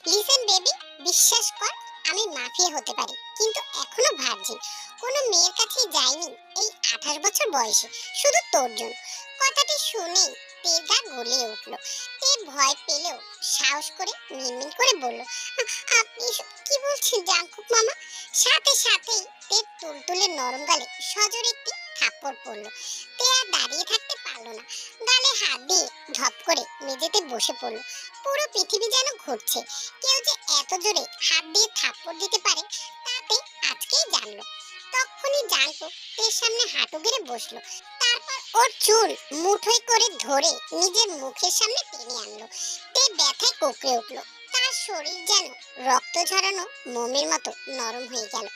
Listen baby, বিশ্বাস কর, আমি মাফিয়া হতে পারি কিন্তু এখনো ভার্জিন। কোনো মেয়ের কাছে যাইনি এই 28 বছর বয়সে, শুধু তোর জন্য। কথাটি শুনেই তের গা গলিয়ে উঠলো। তে ভয় পেলেও সাহস করে মিনমিন করে বলল, আপনি এসব কি বলছেন জাঙ্কুক মামা?" সাথে সাথেই তের তুলতুলে নরম গালে সজোরে একটি থাপ্পড় পড়লো। তে আর দাঁড়িয়ে থাকতে পারলো না, গালে হাত দিয়ে ধপ করে মেঝেতে বসে পড়লো। পুরো পৃথিবী যেন ঘুরছে। কেউ যে এত জোরে হাত দিয়ে থাপ্পড় দিতে পারে তাতে আজকেই জানলো। তখনই জানতো তের সামনে হাঁটু গেড়ে বসলো। তারপর ওর চুল মুঠোয় করে ধরে নিজের মুখের সামনে টেনে আনলো। তে ব্যথায় কোঁকড়ে উঠলো। তার শরীর যেন রক্ত ঝরানো মোমের মতো নরম হয়ে গেল।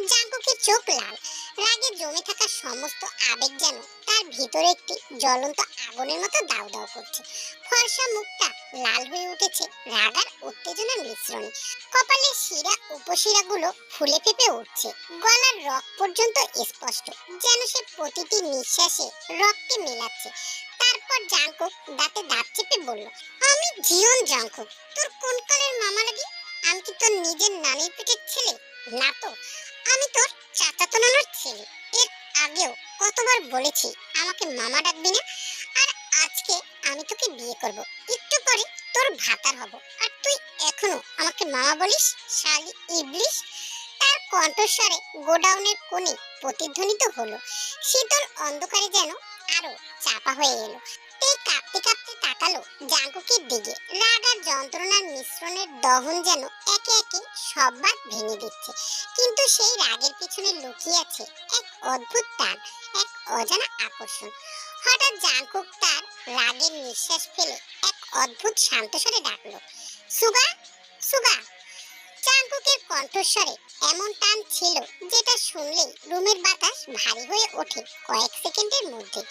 জাঙ্কুকের চোখ লাল, রাগে জমে থাকা সমস্ত আবেগ যেন তার ভিতরে একটি জ্বলন্ত আগুনের মতো দাউ দাউ করছে। ফর্সা মুখটা লাল হয়ে উঠেছে রাগ আর উত্তেজনার মিশ্রণে। কপালের শিরা উপশিরাগুলো ফুলে ফেঁপে উঠছে। গলার রগ পর্যন্ত স্পষ্ট, যেন সে প্রতিটি নিঃশ্বাসে রক্তে মেলাচ্ছে। তারপর জাঙ্কুক দাঁতে দাঁত চেপে বলল, আমি জীবন জাঙ্কুক, তোর কোন কালের মামা লাগি? আমি কি তোর নিজের নানির পেটের ছেলে? না তো, আমি তোর চাচাতো নানার ছেলে। এর আগেও কতবার বলেছি আমাকে মামা ডাকবি না। আর আজকে আমি তোকে বিয়ে করব, একটু পরে তোর ভাতার হব, আর তুই এখনো আমাকে মামা বলিস? শালি ইবলিশ! তার কণ্ঠস্বরে গোডাউনের কোণে প্রতিধ্বনিত হলো। শীতল অন্ধকারে যেন আরো চাপা হয়ে এলো। তে কাঁপতে কাঁপতে তাকালো জাঙ্কুকের দিকে। রাগ আর যন্ত্রণার মিশ্রণের দহন যেন একে একে সব বাঁধ ভেঙে দিচ্ছে। কিন্তু সেই রাগের পিছনে লুকিয়ে আছে এক অদ্ভুত টান, এক অজানা আকর্ষণ। হঠাৎ জাঙ্কুক তার রাগের নিঃশ্বাস ফেলে এক অদ্ভুত শান্ত স্বরে ডাকলো, সুগা, সুগা। জাঙ্কুকের কণ্ঠস্বরে এমন টান ছিল যেটা শুনলেই রুমের বাতাস ভারী হয়ে ওঠে। কয়েক সেকেন্ডের মধ্যে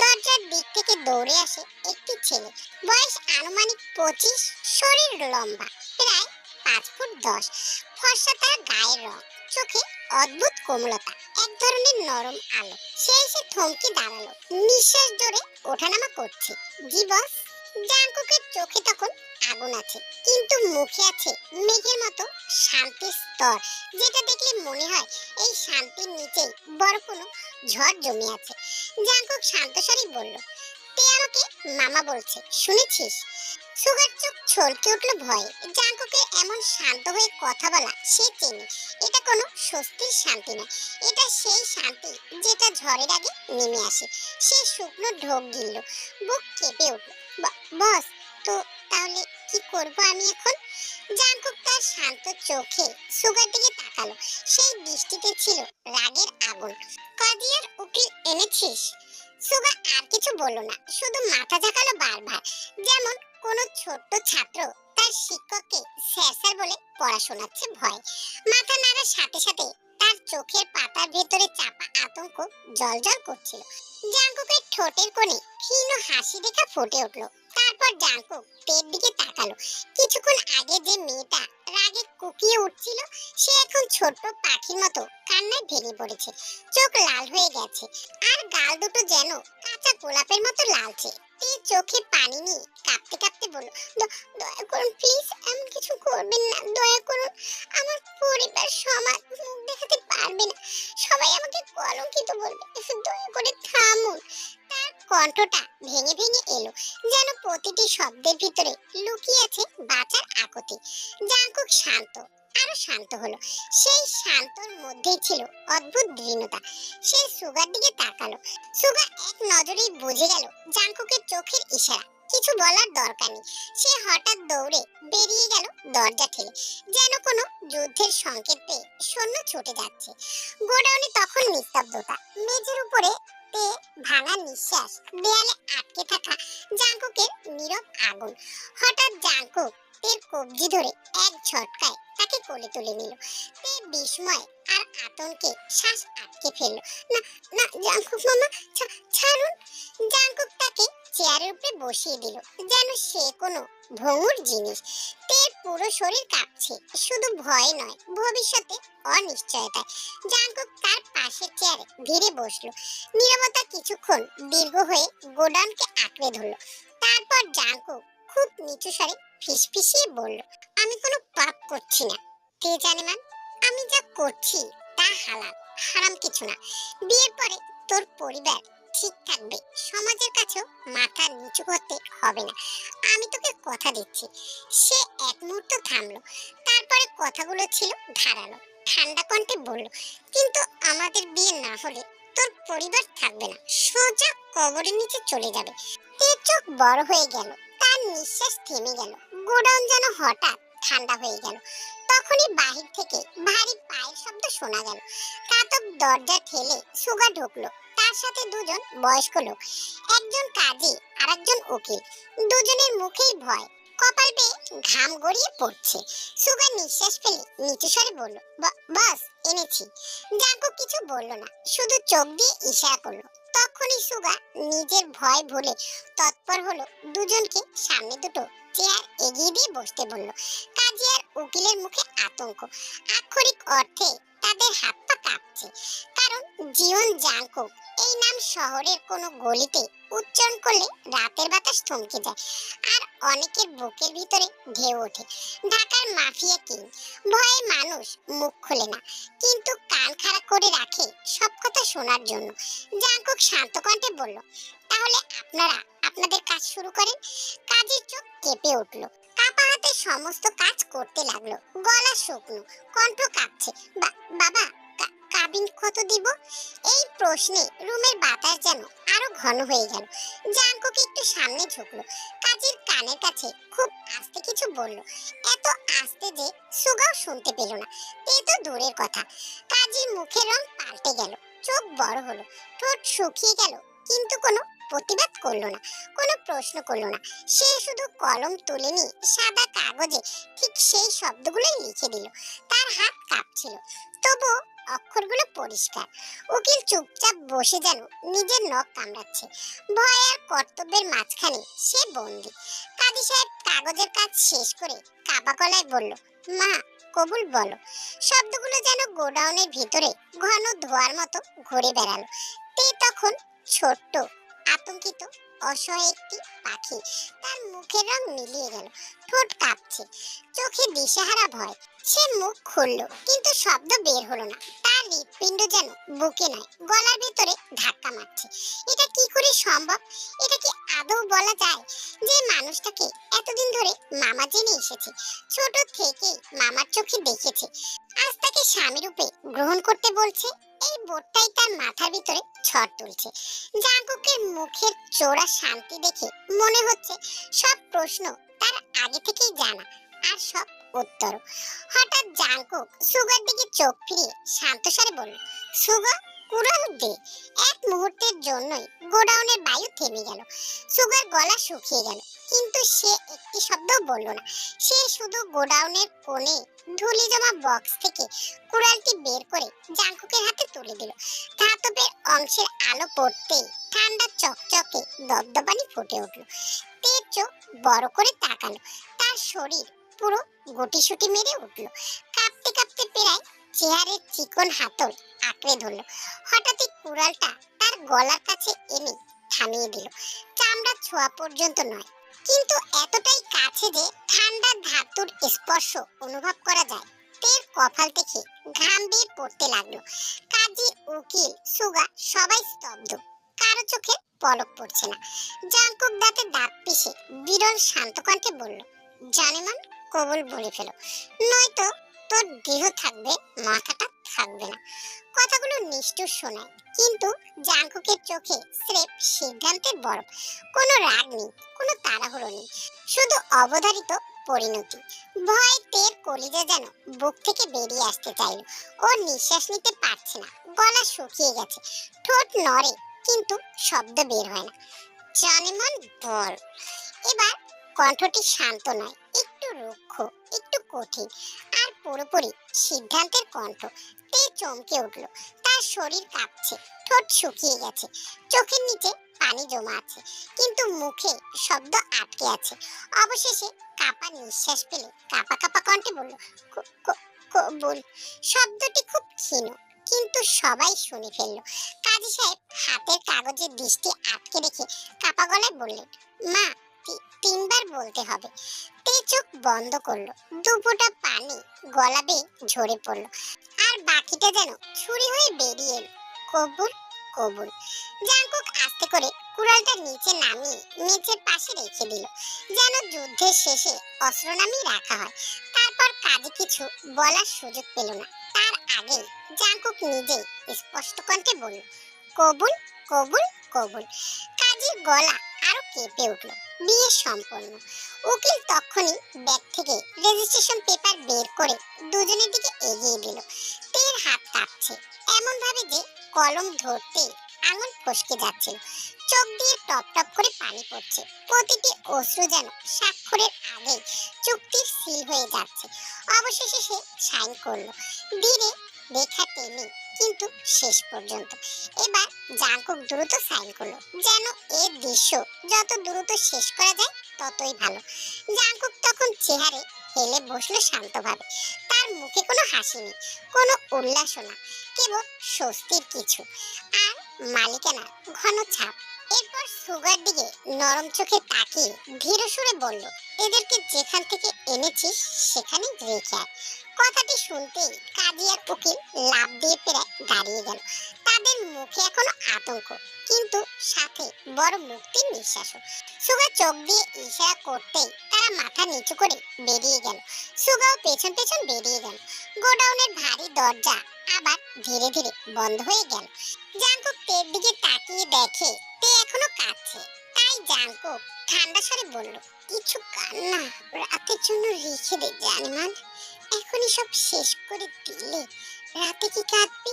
দরজার দিক থেকে দৌড়ে আসে একটি ছেলে। বয়স আনুমানিক 25, শরীর লম্বা, প্রায় 5 ফুট 10। ফর্সা তার গায়ের রং, চোখে অদ্ভুত কোমলতা, এক ধরনের নরম আলো। সে এসে থমকে দাঁড়ালো, নিঃশ্বাস জোরে ওঠানামা করছে। জি বস। জাঙ্কুকের চোখে তখন আগুন আছে, কিন্তু মুখে আছে মেঘের মতো শান্তির স্তর, যেটা দেখলে মনে হয় এই শান্তির নিচেই বড় কোনো ঝড় জমে আছে। জাঙ্কুক শান্ত স্বরে বলল, তে আমাকে মামা বলছে, শুনেছিস? সুগার চোখ ছলকে উঠল ভয়ে। জাঙ্কুকের এমন শান্ত হয়ে কথা বলা সে চেনে। এটা কোনো স্বস্তির শান্তি নয়, এটা সেই শান্তি যেটা ঝড়ের আগে নেমে আসে। সে শুকনো ঢোক গিলল, বুক কেঁপে উঠল। বস, তো তাহলে কি করব আমি এখন? জাঙ্কুক তার শান্ত চোখে সুগার দিকে তাকালো। সেই দৃষ্টিতে ছিল রাগের আগুন। কাদিয়ার উকিল এনেছিস? সুগা আর কিছু বলল না, শুধু মাথা ঝাঁকালো বারবার, যেমন কোন ছোট্ট ছাত্র তার শিক্ষককে স্যার স্যার বলে পড়া শোনাচ্ছে ভয়। মাথা নাড়ার সাথে সাথে তার চোখের পাতার ভেতরে চাপা আতঙ্ক জ্বলজ্বল করছিল। জাঙ্কুকের ঠোঁটের কোণে ক্ষীণ হাসি দেখা ফুটে উঠলো। তারপর জাঙ্কুক তের দিকে তাকালো। কিছুক্ষণ আগে যে মেয়েটা রাগে কুকিয়ে উঠছিল, সে এখন ছোট্ট পাখির মতো কান্নায় ভেঙে পড়েছে। চোখ লাল হয়ে গেছে, আর গাল দুটো যেন কাঁচা গোলাপের মতো লালচে। তে চোখে পানি নিয়ে কাঁপতে কাঁপতে বলল, দয়া করুন প্লিজ, এমন কিছু করবেন না, দয়া করুন। আমার পরিবার সমাজ মুখ দেখাতে পারবে না, সবাই আমাকে কলঙ্কিত বলবে, দয়া করে থামুন। তার কণ্ঠটা ভেঙে ভেঙে এলো, যেন প্রতিটি শব্দের ভিতরে লুকিয়ে আছে বাঁচার আকুতি। জাঙ্কুক শান্ত, আরো শান্ত হলো। সেই শান্তর মধ্যেই ছিল অদ্ভুত দৃঢ়তা। সে সুগার দিকে তাকালো। সুগা এক নজরেই বুঝে গেল জাঙ্কুকের চোখের ইশারা, কিছু বলার দরকার নেই। সে হঠাৎ দৌড়ে বেরিয়ে গেল দরজা ঠেলে, যেন কোনো যুদ্ধের সংকেত পেয়ে সৈন্য ছুটে যাচ্ছে। গোডাউনে তখন নিস্তব্ধতা। মেঝের উপরে তে ভাঙা নিঃশ্বাস, দেয়ালে আটকে থাকা জাঙ্কুকের নীরব আগুন। হঠাৎ জাঙ্কুক তের কবজি ধরে এক ঝটকায় তাকে কোলে তুলে নিল। তে বিস্ময় আর আতঙ্কে শ্বাস আটকে ফেলল। না, না জাঙ্কুক মামা, ছাড়ুন। জাঙ্কুক তাকে চেয়ারের উপরে বসিয়ে দিল, যেন সে কোনো ভঙ্গুর জিনিস। তের পুরো শরীর কাঁপছে, শুধু ভয় নয়, ভবিষ্যতে অনিশ্চয়তায়। জাঙ্কুক তার পাশের চেয়ারে ধীরে বসলো। নীরবতা কিছুক্ষণ দীর্ঘ হয়ে গোডাউনকে আঁকড়ে ধরলো। তারপর জাঙ্কুক খুব নিচু স্বরে ফিসফিসিয়ে বলল, আমি কোনো করছি না। কে জানে মান, আমি যা করছি তা হালাল, হারাম কিছু না। বিয়ের পরে তোর পরিবার ঠিক থাকবে, সমাজের কাছেও মাথা নিচু করতে হবে না, আমি তোকে কথা দিচ্ছি। সে এক মুহূর্ত থামলো, তারপরে কথাগুলো ছিল ধারালো, ঠান্ডা কণ্ঠে বলল, কিন্তু আমাদের বিয়ে না হলে তোর পরিবার থাকবে না, সোজা কবরের নিচে চলে যাবে। তের চোখ বড় হয়ে গেল, তার নিঃশ্বাস থেমে গেল, গোডাউন যেন হঠাৎ ঠান্ডা হয়ে গেল। তখনই বাহির থেকে ভারী পায়ের শব্দ শোনা গেল। কাতক দরজা ঠেলে সুগা ঢুকলো, তার সাথে দুজন বয়স্ক লোক, একজন কাজী আর একজন উকিল। দুজনের মুখেই ভয়, কপাল বেয়ে ঘাম গড়িয়ে পড়ছে। সুগা নিঃশ্বাস ফেলে নিচু স্বরে বলল, বস এনেছি। জাঙ্কু কিছু বলল না, শুধু চোখ দিয়ে ইশারা করলো। তখনই সুগা নিজের ভয় ভুলে তৎপর হলো, দুজনকে সামনে দুটো চেয়ার এগিয়ে দিয়ে বসতে বলল। কাজী আর উকিলের মুখে আতঙ্ক, আক্ষরিক অর্থে তাদের হাত পা কাঁপছে। কারণ জীবন জাঙ্কুক এই নাম শহরের কোনো গলিতে উচ্চারণ করলে রাতের বাতাস থমকে যায়, আর অনেকের বুকের ভিতরে ঢেউ ওঠে। ঢাকার মাফিয়া কিং, ভয়ে মানুষ মুখ খোলে না, কিন্তু কান খাড়া করে রাখে সব কথা শোনার জন্য। জাঙ্কুক শান্ত কণ্ঠে বলল, তাহলে আপনারা আপনাদের কাজ শুরু করেন। কাজের চোখ কেঁপে উঠলো, কাপা হাতে সমস্ত কাজ করতে লাগলো, গলা শুকনো, কণ্ঠ কাঁপছে। বাবা, কাবিন কত দিব? এই প্রশ্নে রুমের বাতাস যেন আরো ঘন হয়ে গেল। জাঙ্কুক একটু সামনে ঝুঁকলো, কাজীর কানের কাছে খুব আস্তে কিছু বলল, এত আস্তে যে সুগাও শুনতে পেল না। এ তো দূরের কথা, কাজীর মুখের রং পাল্টে গেল, চোখ বড় হলো, ঠোঁট শুকিয়ে গেল, কিন্তু কোনো প্রতিবাদ করলো না, কোনো প্রশ্ন করলো না। সে শুধু কলম তুলে নিয়ে সাদা কাগজে ঠিক সেই শব্দগুলোই লিখে দিল। তার হাত কাঁপছিল, তবুও অক্ষরগুলো পরিষ্কার। উকিল চুপচাপ বসে যেন নিজের নখ কামড়াচ্ছে। ভয় আর কর্তব্যের মাঝখানে সে বন্দী। কাজী সাহেব কাগজের কাজ শেষ করে কাবা গলায় বলল, মা, কবুল বলো। শব্দগুলো যেন গোডাউনের ভিতরে ঘন ধোয়ার মতো ঘুরে বেড়ালো। তে তখন ছোট্ট, আতঙ্কিত, অসহায় একটি পাখি। তার মুখের রং মিলিয়ে গেল, ঠোঁট কাঁপছে, চোখে দিশেহারা ভয়। সে মুখ খুললো, কিন্তু শব্দ বের হলো না। তার হৃৎপিণ্ড যেন বুকে নয়, গলার ভিতরে ধাক্কা মারছে। এটা কি করে সম্ভব? এটা কি আদৌ বলা যায় যে মানুষটাকে এতদিন ধরে মামা জেনে এসেছে, ছোট থেকে মামার চোখে দেখেছে, আজ তাকে স্বামী রূপে গ্রহণ করতে বলছে? এই বোধটাই তার মাথার ভিতরে ঝড় তুলছে। জাঙ্কুকের মুখের চোরা শান্তি দেখে মনে হচ্ছে সব প্রশ্ন তার আগে থেকেই জানা, আর সব উত্তর। হঠাৎ জাঙ্কুক সুগার দিকে চোখ ফিরিয়ে শান্ত স্বরে বলল, সুগা, কুড়াল দে। এক মুহূর্তের জন্যই গোডাউনের বায়ু থেমে গেল, সুগার গলা শুকিয়ে গেল, কিন্তু সে একটি শব্দও বলল না। সে শুধু গোডাউনের কোণে ধুলি জমা বক্স থেকে কুড়ালটি বের করে জাঙ্কুকের হাতে তুলে দিল। ধাতবের অংশের আলো পড়তেই ঠান্ডা চকচকে দবদবানি ফুটে উঠল। তের চোখ বড় করে তাকালো, তার শরীর পুরো গুটিসুটি মেরে উঠল। কাঁপতে কাঁপতে প্রায় চেয়ারের চিকন হাতল আঁকড়ে ধরল। হঠাৎই কুড়ালটা তার গলার কাছে এনে থামিয়ে দিল। চামড়া ছোঁয়া পর্যন্ত নয়, কিন্তু এতটাই কাছে যে ঠান্ডা ধাতুর স্পর্শ অনুভব করা যায়। তের কপাল থেকে ঘাম বেয়ে পড়তে লাগলো। কাজী, উকিল, সুগা সবাই স্তব্ধ, কারো চোখে পলক পড়ছে না। জাঙ্কুক দাঁতে দাঁত পিষে বিরল শান্ত কণ্ঠে বলল, জানেমান, কবুল বলে ফেলো, নয়তো তোর দেহ থাকবে, মাথাটা থাকবে না। কথাগুলো নিষ্ঠুর শোনায়, কিন্তু জাঙ্কুকের চোখে স্রেফ সিদ্ধান্তের বরফ। কোনো রাগ নেই, কোনো তাড়াহুড়ো নেই, শুধু অবধারিত পরিণতি। ভয় তের কলিজা যেন বুক থেকে বেরিয়ে আসতে চাইল। ও নিঃশ্বাস নিতে পারছে না, গলা শুকিয়ে গেছে, ঠোঁট নড়ে, কিন্তু শব্দ বের হয় না। জানেমান, বল। এবার কণ্ঠটি শান্ত নয়, একটু রুক্ষ, একটু কঠিন, আর পুরোপুরি সিদ্ধান্তের কণ্ঠ। তে চমকে উঠল, তার শরীর কাঁপছে, ঠোঁট শুকিয়ে গেছে, চোখের নিচে পানি জমা আছে, কিন্তু মুখে শব্দ আটকে আছে। অবশেষে কাপা নিঃশ্বাস পেলে কাপা কাপা কণ্ঠে বলল, কবুল। শব্দটি খুব ক্ষীণ, কিন্তু সবাই শুনে ফেললো। কাজী সাহেব হাতের কাগজের দৃষ্টি আটকে রেখে কাপা গলায় বললেন, মা, তিনবার বলতে হবে। তে চোখ বন্ধ করলো, দুপোটা পানি গলা বেয়ে ঝরে পড়লো, আর বাকিটা যেন ছুরি হয়ে বেরিয়ে এলো। কবুল, কবুল। জাঙ্কুক আস্তে করে কুড়ালটা নিচে নামিয়ে মেঝের পাশে রেখে দিল, যেন যুদ্ধের শেষে অস্ত্র নামিয়ে রাখা হয়। তারপর কাজে কিছু বলার সুযোগ পেল না, তার আগে জাঙ্কুক নিজেই স্পষ্ট কণ্ঠে বলল, কবুল, কবুল, কবুল। কাজীর গলা আরো কেঁপে উঠল। বিয়ে সম্পন্ন। উকিল তখনই ব্যাগ থেকে রেজিস্ট্রেশন পেপার বের করে দুজনের দিকে এগিয়ে দিল। তের হাত কাঁপছে এমন ভাবে যে কলম ধরতে আঙুল ফসকে যাচ্ছিল। চোখ দিয়ে টপ টপ করে পানি পড়ছে। প্রতিটি অশ্রু যেন স্বাক্ষরের আগে চুক্তির সিল হয়ে যাচ্ছে। অবশেষে সে সাইন করলো, ধীরে, রেখা টেনে, কিন্তু শেষ পর্যন্ত। এবার জাঙ্কুক দ্রুত সাইন করলো, যেন এর দৃশ্য যত দ্রুত শেষ করা যায় ততই ভালো। জাঙ্কুক তখন চেহারে হেলে বসলো শান্তভাবে। তার মুখে কোনো হাসি নেই, কোনো উল্লাসও না, কেবল স্বস্তির কিছু আর মালিকানার ঘন ছাপ। এরপর সুগার দিকে নরম চোখে তাকিয়ে ধীর সুরে বলল, এদেরকে যেখান থেকে এনেছিস সেখানেই রেখে আয়। কথাটি শুনতেই কাজী আর উকিল লাফ দিয়ে প্রায় দাঁড়িয়ে গেল। তাদের মুখে এখনো আতঙ্ক, কিন্তু সাথে বড় মুক্তির নিঃশ্বাসও। সুগা চোখ দিয়ে ইশারা করতেই তারা মাথা নিচু করে বেরিয়ে গেল। সুগাও পেছন পেছন বেরিয়ে গেল। গোডাউনের ভারী দরজা আবার ধীরে ধীরে বন্ধ হয়ে গেল। জাঙ্কুক তের দিকে তাকিয়ে দেখে তে এখনো কাঁদছে। তাই জাঙ্কুক ঠান্ডা স্বরে বলল, কিছু কান্না রাতের জন্য রেখে দে জানমান, এখনই সব শেষ করে দিলে রাতে কি কাঁদবি?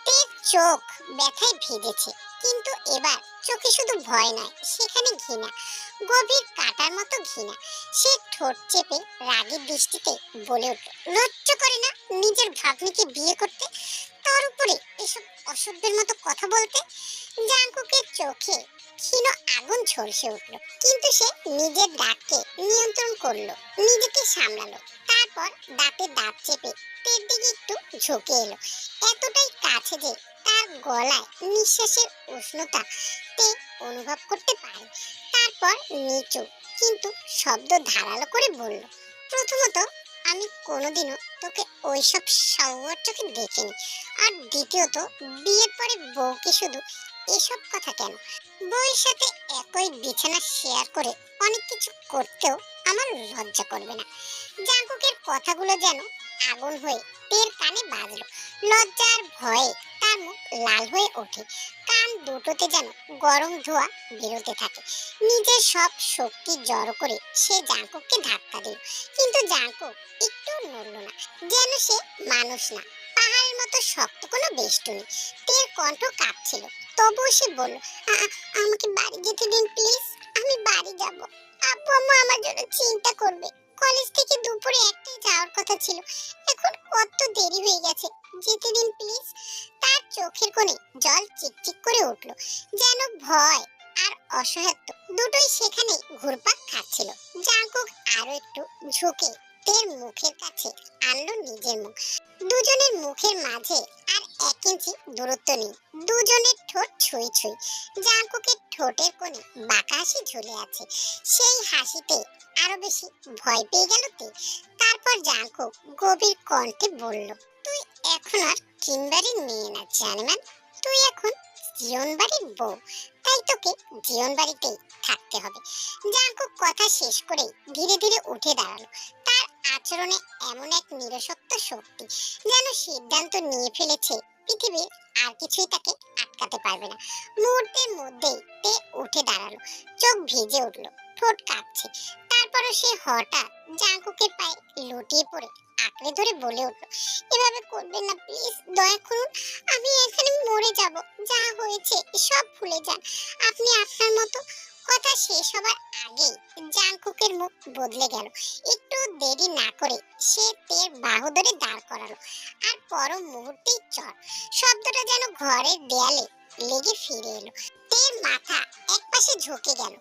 তের চোখ ব্যথায় ভিজেছে, কিন্তু এবার চোখে শুধু ভয় নয়, সেখানে ঘৃণা, গভীর কাটার মতো ঘৃণা। সে ঠোঁট চেপে রাগের দৃষ্টিতে বলে উঠল, লজ্জা করে না নিজের ভাগ্নিকে বিয়ে করতে, তার উপরে এসব অসভ্যের মতো কথা বলতে? জাঙ্কুকের চোখে ক্ষীণ আগুন ঝলসে উঠল, কিন্তু সে নিজের রাগকে নিয়ন্ত্রণ করলো, নিজেকে সামলালো। তারপর দাঁতে দাঁত চেপে তের দিকে একটু ঝুঁকে এলো, এতটাই কাছে যে তার গলায় নিঃশ্বাসের উষ্ণতা তে অনুভব করতে পারে। তারপর নিচু কিন্তু শব্দ ধারালো করে বলল, প্রথমত আমি কোনোদিনও তোকে ওইসব সাওয়ার চোখে দেখিনি, আর দ্বিতীয়ত বিয়ের পরে বউকে শুধু এসব কথা কেন? বউয়ের সাথে একই বিছানা শেয়ার করে অনেক কিছু করতেও আমার লজ্জা করবে না? জাঙ্কুকের কথাগুলো যেন আগুন হয়ে তের কানে বাজলো। লজ্জার ভয়ে তার মুখ লাল হয়ে ওঠে, কান দুটোতে যেন গরম ধোঁয়া বেরোতে থাকে। নিজের সব শক্তি জড়ো করে সে জাঙ্কুককে ধাক্কা দিল, কিন্তু জাঙ্কুক একটু নড়ল না, যেন সে মানুষ না, পাহাড়ের মতো শক্ত কোনো বেষ্টনী। তের কণ্ঠ কাঁপছিল, তবুও সে বলল, আমাকে বাড়ি যেতে দিন প্লিজ, আমি বাড়ি যাব। আব্বু আম্মু আমার জন্য চিন্তা করবে। কলেজ থেকে দুপুরে একটাই যাওয়ার কথা ছিল, এখন কত দেরি হয়ে গেছে, যেতে দিন প্লিজ। তার চোখের কোণে জল চিকচিক করে উঠল, যেন ভয় আর অসহায়ত্ব দুটোই সেখানে ঘুরপাক খাচ্ছিল। জাঙ্কুক আরো একটু ঝুঁকে তের মুখের কাছে আনলো নিজের মুখ। দুজনের মুখের মাঝে আর 1 ইঞ্চি দূরত্ব নেই, দুজনের ঠোঁট ছুঁই ছুঁই। জাঙ্কুকের ঠোঁটের কোণে বাঁকা হাসি ঝুলে আছে, সেই হাসিতে আরো বেশি ভয় পেয়ে গেল তে। তারপর জাঙ্কুক গভীর কণ্ঠে বলল, তুই এখন আর কিম্বারির মেয়ে না জানমান, তুই এখন জীবন বাড়ির বউ, তাই তোকে জীবন বাড়িতেই থাকতে হবে। জাঙ্কুক কথা শেষ করে ধীরে ধীরে উঠে দাঁড়ালো। তার আচরণে এমন এক নিরসত্ব শক্তি, যেন সিদ্ধান্ত নিয়ে ফেলেছে পৃথিবীর আর কিছুই তাকে আটকাতে পারবে না। মুহূর্তের মধ্যেই তে উঠে দাঁড়ালো, চোখ ভিজে উঠলো, ঠোঁট কাঁপছে। তারপরও সে হঠাৎ জাঙ্কুকের পায়ে লুটিয়ে পড়ে আঁকড়ে ধরে বলে উঠলো, এভাবে করবেন না প্লিজ, দয়া করুন, আমি এখানে মরে যাব, যা হয়েছে সব ভুলে যান, আপনি আপনার মতো। কথা শেষ হবার আগেই জাঙ্কুকের মুখ বদলে গেল। একটু দেরি না করে সে তের বাহু ধরে দাঁড় করালো, আর পর মুহূর্তেই চর শব্দটা যেন ঘরের দেয়ালে লেগে ফিরে এলো। তের মাথা একপাশে ঝুঁকে গেল,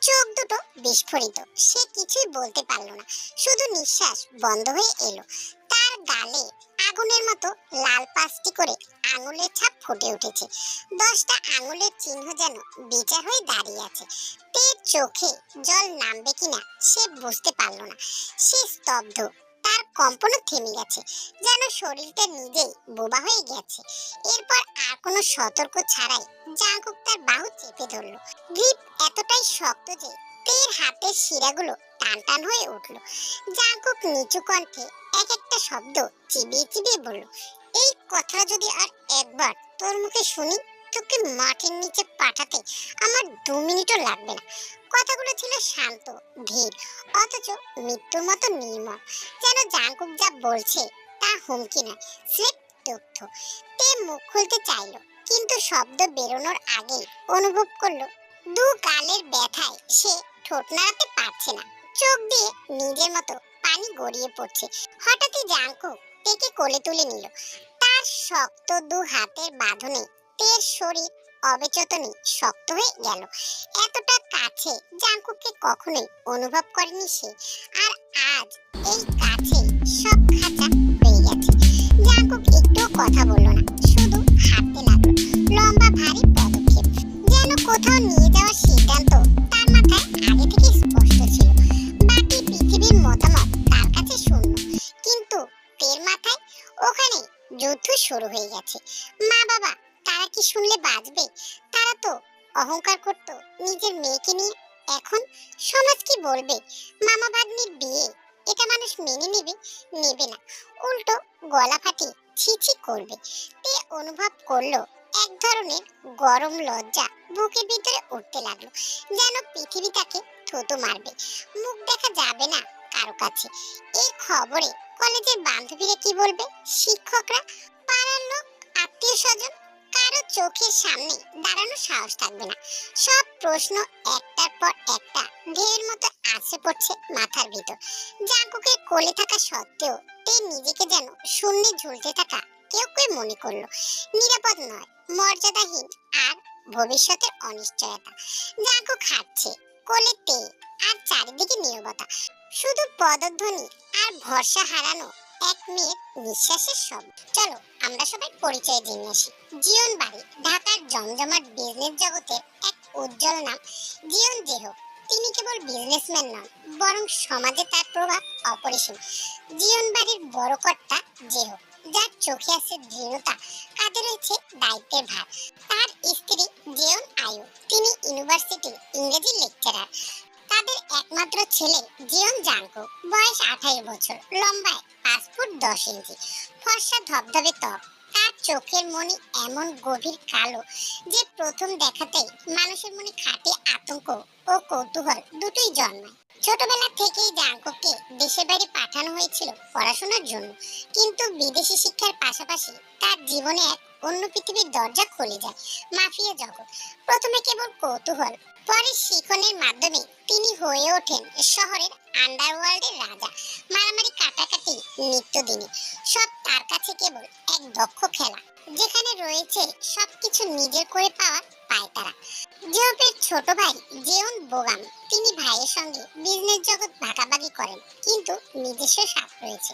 চোখ দুটো বিস্ফোরিত। সে কিছুই বলতে পারলো না, শুধু নিঃশ্বাস বন্ধ হয়ে এলো। তার গালে আগুনের মতো লাল 5টি করে আঙুলের ছাপ ফুটে উঠেছে। 10টা আঙুলের চিহ্ন যেন বিচার হয়ে দাঁড়িয়ে আছে। তের চোখে জল নামবে কিনা সে বুঝতে পারল না। সে স্তব্ধ, তার কম্পনও থেমে গেছে, যেন শরীরটা নিজেই বোবা হয়ে গেছে। এরপর আর কোনো সতর্ক ছাড়াই জাঙ্কুক তার বাহু চেপে ধরল। গ্রিপ এতটাই শক্ত যে তের হাতের শিরাগুলো টান টান হয়ে উঠল। জাঙ্কুক নিচু কণ্ঠে এক একটা শব্দ চিবিয়ে চিবিয়ে বলল, এই কথা যদি আর একবার তোর মুখে শুনি, তোকে মাটির নিচে পাঠাতে আমার 2 মিনিটও লাগবে না। কথাগুলো ছিল শান্ত, ধীর, অথচ মৃত্যুর মতো নির্মম। যেন জাঙ্কুক যা বলছে তা হুমকি নয়, স্রেফ তথ্য। তে মুখ খুলতে চাইল, কিন্তু শব্দ বেরোনোর আগেই অনুভব করলো 2 গালের ব্যথায় সে ঠোঁট নাড়াতে পারছে না। চোখ দিয়ে নিজের মতো পানি গড়িয়ে পড়ছে। হঠাৎই জাঙ্কুক তেকে কোলে তুলে নিল। তার শক্ত 2 হাতের বাঁধনে তের শরীর অবেচেতনে শক্ত হয়ে গেল। এতটা কাছে জাঙ্কুককে কখনোই অনুভব করেনি সে। আর আজ এই কাছে সব খাঁচা হয়ে গেছে। জাঙ্কুক একটুও কথা বলল না, শুধু হাঁটতে লাগলো। লম্বা ভারী পদক্ষেপ, যেন কোথাও নিয়ে যাওয়ার সিদ্ধান্ত তার মাথায় আগে থেকে স্পষ্ট ছিল। বাকি পৃথিবীর মতামত তার কাছে শূন্য, কিন্তু তের মাথায় ওখানে যুদ্ধ শুরু হয়ে গেছে। মা বাবা তারা কি শুনলে বাঁচবে? তারা তো অহংকার করত নিজের মেয়েকে নিয়ে। এখন সমাজ কি বলবে? মামা ভাগ্নির বিয়ে, এটা মানুষ মেনে নেবে? নেবে না, উল্টো গলা ফাটিয়ে ছি ছি করবে। তে অনুভব করলো এক ধরনের গরম লজ্জা বুকের ভিতরে উঠতে লাগলো, যেন পৃথিবী তাকে থুতু মারবে। মুখ দেখা যাবে না কারো কাছে। এই খবরে কলেজের বান্ধবীরা কি বলবে? শিক্ষকরা, পাড়ার লোক, আত্মীয় স্বজন, কারো চোখের সামনে দাঁড়ানো সাহস থাকবে না। সব প্রশ্ন একটার পর একটা ঢেউয়ের মতো আসে পড়ছে মাথার ভিতর। জাঙ্কুকের কোলে থাকা সত্ত্বেও তে নিজেকে যেন শূন্যে ঝুলতে থাকা কেউ কেউ মনে করলো। নিরাপদ নয়, মর্যাদাহীন, আর ভবিষ্যতের অনিশ্চয়তা। জাঙ্কুক হাঁটছে, কোলে তে, আর চারিদিকে নীরবতা। শুধু পদধ্বনি আর ভরসা হারানো এক মেয়ের নিঃশ্বাসের শব্দ। চলো আমরা সবাই পরিচয় জেনে আসি। জীবন বাড়ি ঢাকার জমজমাট বিজনেস জগতের এক উজ্জ্বল নাম জীবন জেহো। তিনি কেবল বিজনেসম্যান নন, বরং সমাজে তার প্রভাব অপরিসীম। জীবন বাড়ির বড় কর্তা জেহো, যার চোখে আছে দৃঢ়তা, কাঁধে রয়েছে দায়িত্বের ভার। তার স্ত্রী জেয়ন আয়ু, তিনি ইউনিভার্সিটির ইংরেজি লেকচারার। তাদের একমাত্র ছেলে জিয়ন জাঙ্কুক, বয়স 28 বছর, লম্বায় 5 ফুট 10 ইঞ্চি, ফর্সা ধবধবে ত্বক। তার চোখের মনি এমন গভীর কালো যে প্রথম দেখাতেই মানুষের মনে খাটে আতঙ্ক ও কৌতূহল দুটোই জন্মায়। ছোটবেলা থেকেই জাঙ্কুককে দেশের বাইরে পাঠানো হয়েছিল পড়াশোনার জন্য, কিন্তু বিদেশি শিক্ষার পাশাপাশি তার জীবনে এক অন্য পৃথিবীর দরজা খুলে যায়, মাফিয়া জগৎ। প্রথমে কেবল কৌতূহল, পরে শিখনের মাধ্যমে তিনি হয়ে ওঠেন শহরের আন্ডারওয়ার্ল্ডের রাজা। মারামারি, কাটাকাটি নিত্যদিনই, সব তার কাছে কেবল এক দক্ষ খেলা, যেখানে রয়েছে সবকিছু নিজের করে পাওয়ার পায়তারা। জেওপের ছোট ভাই জেওন বোগাম, তিনি ভাইয়ের সঙ্গে বিজনেস জগৎ ভাগাভাগি করেন, কিন্তু নিজস্ব স্বাদ রয়েছে।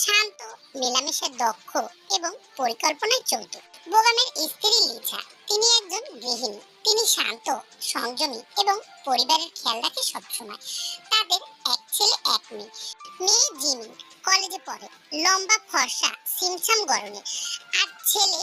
শান্ত, মেলামেশায় দক্ষ এবং পরিকল্পনায় চতুর। বোগামের স্ত্রী লিজা, তিনি একজন গৃহিণী। তিনি শান্ত, সংযমী এবং পরিবারের খেয়াল রাখে সবসময়। তাদের এক ছেলে এক মেয়ে। মেয়ে জিমি কলেজে পড়ে, লম্বা, ফর্সা, সিমসাম গরনে। আর ছেলে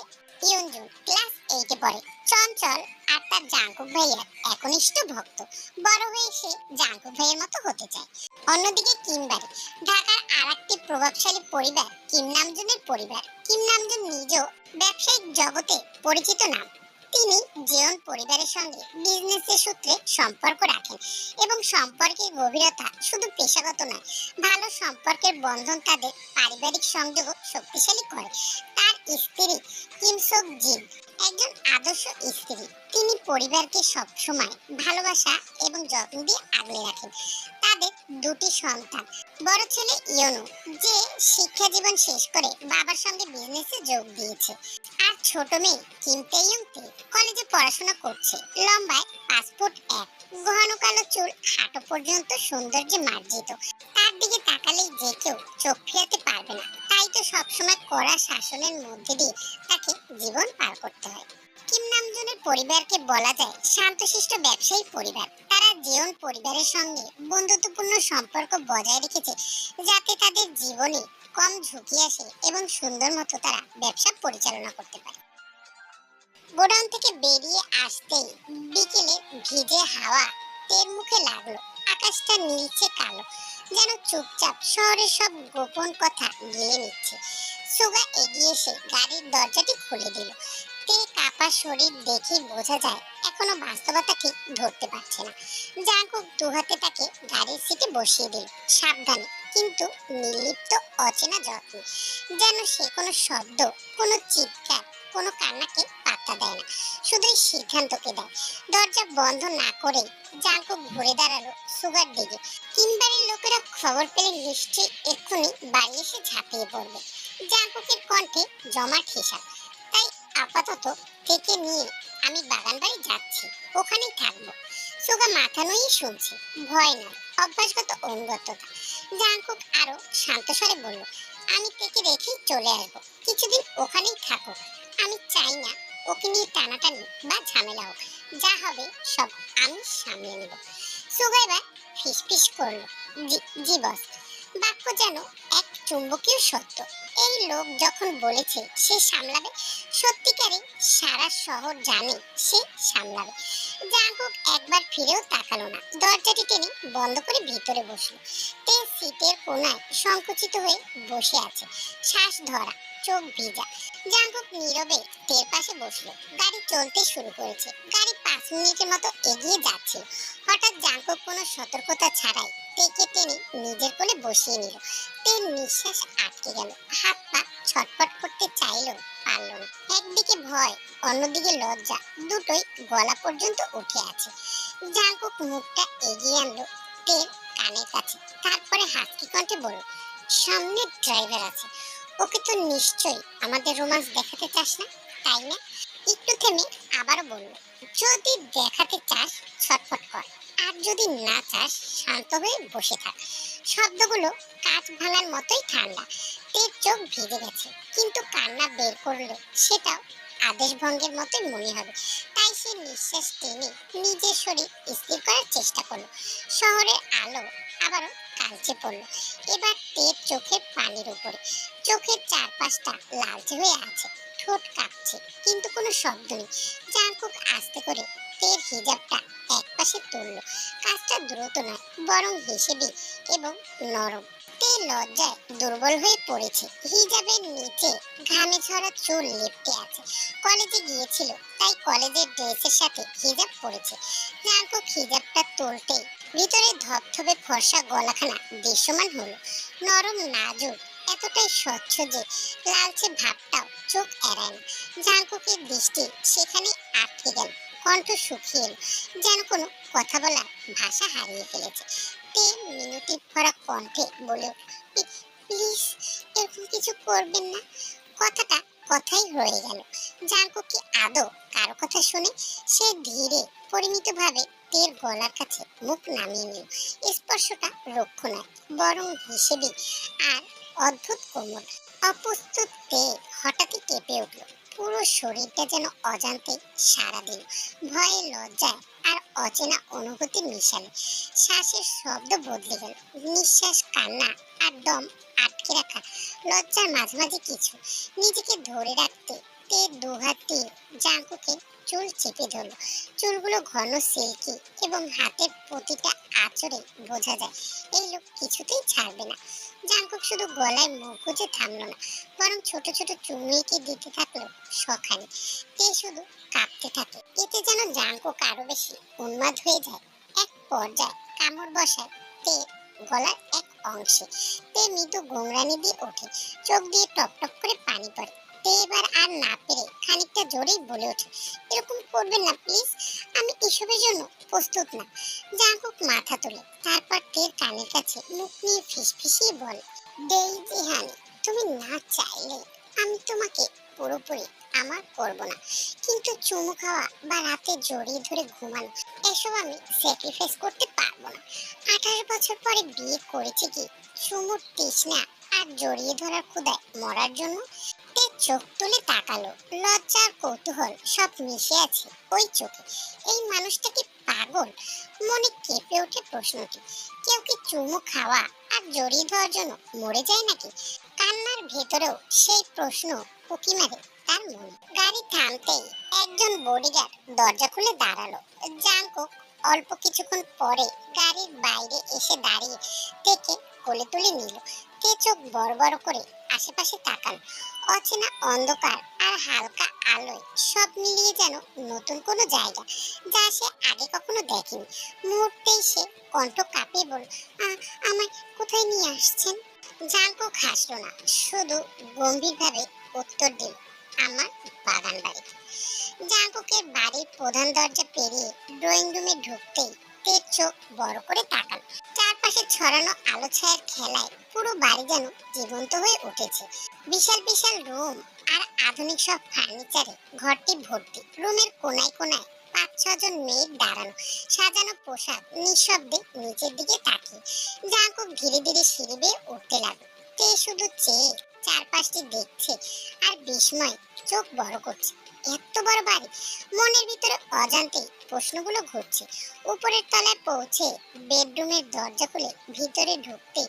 ইয়নজুন ক্লাস 8-এ পড়ে, চঞ্চল আর তার জাঙ্কুক ভাইয়ের একনিষ্ঠ ভক্ত। বড় হয়ে সে জাঙ্কুক ভাইয়ের মতো হতে চায়। অন্যদিকে কিমবারি, ঢাকার আরেকটি প্রভাবশালী পরিবার কিম নামজুনের পরিবার। কিম নামজুন নিজেও ব্যবসায়িক জগতে পরিচিত নাম। তিনি জেওন পরিবারের সঙ্গে বিজনেসের সূত্রে সম্পর্ক রাখেন, এবং সম্পর্কের গভীরতা শুধু পেশাগত নয়, ভালো সম্পর্কের বন্ধন তাদের পারিবারিক সংযোগও শক্তিশালী করে। তার স্ত্রী কিম sok জিন একজন আদর্শ স্ত্রী। তিনি পরিবারকে সবসময় ভালোবাসা এবং যত্ন দিয়ে আগলে রাখেন। তাদের 2টি সন্তান, বড় ছেলে ইয়নো, যে শিক্ষা জীবন শেষ করে বাবার সঙ্গে বিজনেসে যোগ দিয়েছে, আর ছোট মেয়ে কিম তেইয়ং তে কলেজে পড়াশোনা করছে। লম্বায় 5 ফুট 1, ঘন কালো চুল হাঁটু পর্যন্ত সৌন্দর্যে মার্জিত। তার দিকে তাকালেই যে কেউ চোখ ফেরাতে পারবে না। তাই তো সবসময় কড়া শাসনের মধ্যে দিয়ে তাকে জীবন পার করতে হয়। কিম নামজনের পরিবারকে বলা যায় শান্তশিষ্ট ব্যবসায়ী পরিবার। তারা জিওন পরিবারের সঙ্গে বন্ধুত্বপূর্ণ সম্পর্ক বজায় রেখেছে যাতে তাদের জীবনে কম ঝুঁকি আসে এবং সুন্দর মতো তারা ব্যবসা পরিচালনা করতে পারে। গোডাউন থেকে বেরিয়ে আসতেই বিকেলে ভিজে হাওয়া তের মুখে লাগলো। আকাশটা নীলচে কালো, যেন চুপচাপ শহরের সব গোপন কথা গিলে নিচ্ছে। সুগা এগিয়ে এসে গাড়ির দরজাটি খুলে দিল। তে কাপা শরীর দেখে বোঝা যায় এখনো বাস্তবতাকে ধরতে পারছে না। জাঙ্কুক দুহাতে তাকে গাড়ির সিটে বসিয়ে দিল, সাবধানে কিন্তু নির্লিপ্ত অচেনা যত্নে, যেন সে কোনো শব্দ, কোনো চিৎকার, কোনো কান্নাকে পাত্তা দেয় না, শুধুই সিদ্ধান্তকে দেয়। দরজা বন্ধ না করে জাঙ্কুক ঘুরে দাঁড়ালো সুগার দিকে। কিমবারের লোকেরা খবর পেলে নিশ্চয়ই এক্ষুনি বাড়ি এসে ঝাঁপিয়ে পড়বে। জাঙ্কুকের কণ্ঠে জমাট হিসাব। তাই আপাতত থেকে নিয়ে আমি বাগান বাড়ি যাচ্ছি, ওখানেই থাকবো। সুগা মাথা নুয়ে শুনছে, ভয় নয়, অভ্যাসগত অনুগততা। জাঙ্কুক আরো শান্ত স্বরে বলল, আমি থেকে রেখেই চলে আসবো, কিছুদিন ওখানেই থাকো। আমি চাই না ওকে নিয়ে টানাটানি বা ঝামেলা হোক, যা হবে সব আমি সামলে নেব। সুগা এবার ফিসফিস করলো, জি জি বস। বাক্য যেন এক চুম্বকীয় সত্য। এই লোক যখন বলেছে সে সামলাবে, সত্যিকারে সারা শহর জানে সে সামলাবে। জাঙ্কুক একবার ফিরেও তাকালো না, দরজাটি টেনে বন্ধ করে ভিতরে বসলো। তে সিটের কোনায় সংকুচিত হয়ে বসে আছে, শ্বাস ধরা, চোখ ভিজা। জাঙ্কুক নীরবে তের পাশে বসলো। গাড়ি চলতে শুরু করেছে। গাড়ি 5 মিনিটের মতো এগিয়ে যাচ্ছে। হঠাৎ জাঙ্কুক কোনো সতর্কতা ছাড়াই তেকে টেনে নিজের কোলে বসিয়ে নিল। তের নিঃশ্বাস আটকে গেল, হাত পা ছটফট করতে চাইলেও পারল না। একদিকে ভয়, অন্যদিকে লজ্জা, দুটোই গলা পর্যন্ত উঠে আছে। জাঙ্কুক মুখটা এগিয়ে আনলো তের কানের কাছে, তারপরে হাসকি কণ্ঠে বলল, সামনে ড্রাইভার আছে, ওকে তো নিশ্চয়ই আমাদের রোমান্স দেখাতে চাস না, তাই না? একটু থেমে আবারও বলল, যদি দেখাতে চাস ছটফট কর, আর যদি না চাস শান্ত হয়ে বসে থাক। শব্দগুলো কাঁচ ভাঙার মতোই ঠান্ডা। তের চোখ ভিজে গেছে, কিন্তু কান্না বের করলে সেটাও আদেশ ভঙ্গের মতোই মনে হবে। তাই সে নিঃশ্বাস টেনে নিজের শরীর স্থির করার চেষ্টা করলো। শহরের আলো আবারও কালচে পড়লো, এবার তের চোখের পানির উপরে। চোখের চারপাশটা লালচে হয়ে আছে, ঠোঁট কাঁপছে, কিন্তু কোনো শব্দ নেই। জাঙ্কুক আস্তে করে তের হিজাবটা একপাশে তুললো। কাজটা দ্রুত নয়, বরং হিসেবে এবং নরম। তে লজ্জায় দুর্বল হয়ে পড়েছে। হিজাবের নিচে ঘামে ঝরা চুল লেপ্টে আছে। কলেজে গিয়েছিল, তাই কলেজের ড্রেসের সাথে হিজাব পরেছে। জাঙ্কুক হিজাবটা তুলতেই ভিতরে ধপধপে ফর্সা গলাখানা দৃশ্যমান হলো। নরম, নাজুক, এতটাই স্বচ্ছ যে লালচে ভাবটাও চোখ এড়ায় না। জাঙ্কুকের দৃষ্টি সেখানে আটকে গেল, কণ্ঠ শুকিয়ে এলো, যেন কোনো কথা বলার ভাষা হারিয়ে ফেলেছে। তে মিনতি ভরা কণ্ঠে বলে, প্লিজ এরকম কিছু করবেন না। কথাটা কথাই রয়ে গেল। জাঙ্কুক কি আদৌ কারো কথা শুনে? সে ধীরে পরিমিতভাবে তের গলার কাছে মুখ নামিয়ে নিল। স্পর্শটা রুক্ষ নয়, বরং হিসেবে আর অদ্ভুত কোমল। অপ্রস্তুত তে হঠাৎই কেঁপে উঠল, পুরো শরীরটা যেন অজান্তে সাড়া দিল। ভয়ে, লজ্জায় আর অচেনা অনুভূতি মিশালে শ্বাসের শব্দ বদলে গেল। নিঃশ্বাস, কান্না আর দম আটকে রাখা লজ্জার মাঝামাঝি কিছু। নিজেকে ধরে রাখতে তে দুহাত দিয়ে জাঙ্কুকে চুল চেপে ধরল। চুলগুলো ঘন, সিল্কি এবং হাতের প্রতিটা আঁচড়ে বোঝা যায় এই লোক কিছুতেই ছাড়বে না। জাঙ্কুক শুধু গলায় মুখ গুজে থামলো না, বরং ছোট ছোট চুমু এঁকে দিতে থাকলো সখানে। তে শুধু কাঁপতে থাকে। এতে যেন জাঙ্কুক আরো বেশি উন্মাদ হয়ে যায়। এক পর্যায়ে কামড় বসায় তে গলার এক অংশে। তে মৃদু গোংরানি দিয়ে ওঠে, চোখ দিয়ে টপ টপ করে পানি পড়ে। তে এবার আর না পেরে খানিকটা জোরেই বলে ওঠে, এরকম করবেন না প্লিজ, আমি এসবের জন্য প্রস্তুত না। জাঙ্কুক মাথা তোলে, তারপর তের কানের কাছে মুখ নিয়ে ফিসফিসিয়ে বলে, ডেইজি হানি, তুমি না চাইলে আমি তোমাকে পুরোপুরি আমার করব না, কিন্তু চুমু খাওয়া বা রাতে জড়িয়ে ধরে ঘুমানো এসব আমি স্যাক্রিফাইস করতে পারবো না। 28 বছর পরে বিয়ে করেছি কি চুমুর তৃষ্ণা আর জড়িয়ে ধরার ক্ষুধায় মরার জন্য। তে চোখ তুলে তাকালো, লজ্জা আর কৌতূহল সব মিশে আছে ওই চোখে। এই মানুষটা কি পাগল? মনে কেঁপে ওঠে প্রশ্নটি। কেউ কি চুমু খাওয়া আর জড়িয়ে ধরার জন্য মরে যায় নাকি? কান্নার ভেতরেও সেই প্রশ্ন উকি মারে তার মনে। গাড়ি থামতেই একজন বডিগার্ড দরজা খুলে দাঁড়ালো। জাঙ্কুক অল্প কিছুক্ষণ পরে গাড়ির বাইরে এসে দাঁড়িয়ে থেকে কোলে তুলে নিল। তে চোখ বড় বড় করে আশেপাশে তাকাল। অচেনা অন্ধকার আর হালকা আলোয় সব মিলিয়ে যেন নতুন কোনো জায়গা, যা সে আগে কখনো দেখেনি। মুহূর্তেই সে কণ্ঠ কাঁপিয়ে বলল, আমায় কোথায় নিয়ে আসছেন? জাঙ্কুক হাসলো না, শুধু গম্ভীরভাবে উত্তর দিল, আমার বাগান বাড়ি। জাঙ্কুকের বাড়ির প্রধান দরজা পেরিয়ে ড্রয়িং রুমে ঢুকতেই তের চোখ বড় করে তাকাল। চারপাশে ছড়ানো আলো ছায়ার খেলায় পুরো বাড়ি যেন জীবন্ত হয়ে উঠেছে। বিশাল বিশাল রুম আর আধুনিক সব ফার্নিচারে ঘরটি ভর্তি। রুমের কোনায় কোনায় ৫-৬ জন মেয়ের দাঁড়ানো, সাজানো পোশাক নিঃশব্দে নিচের দিকে তাকিয়ে। জাঙ্কুক ধীরে ধীরে সিঁড়ি বেয়ে উঠতে লাগলো। তে শুধু চেয়ে চারপাশটি দেখছে আর বিস্ময় চোখ বড় করছে। এত বড় বাড়ি! মনের ভিতরে অজান্তেই প্রশ্নগুলো ঘুরছে। উপরের তলায় পৌঁছে বেডরুমের দরজা খুলে ভিতরে ঢুকতে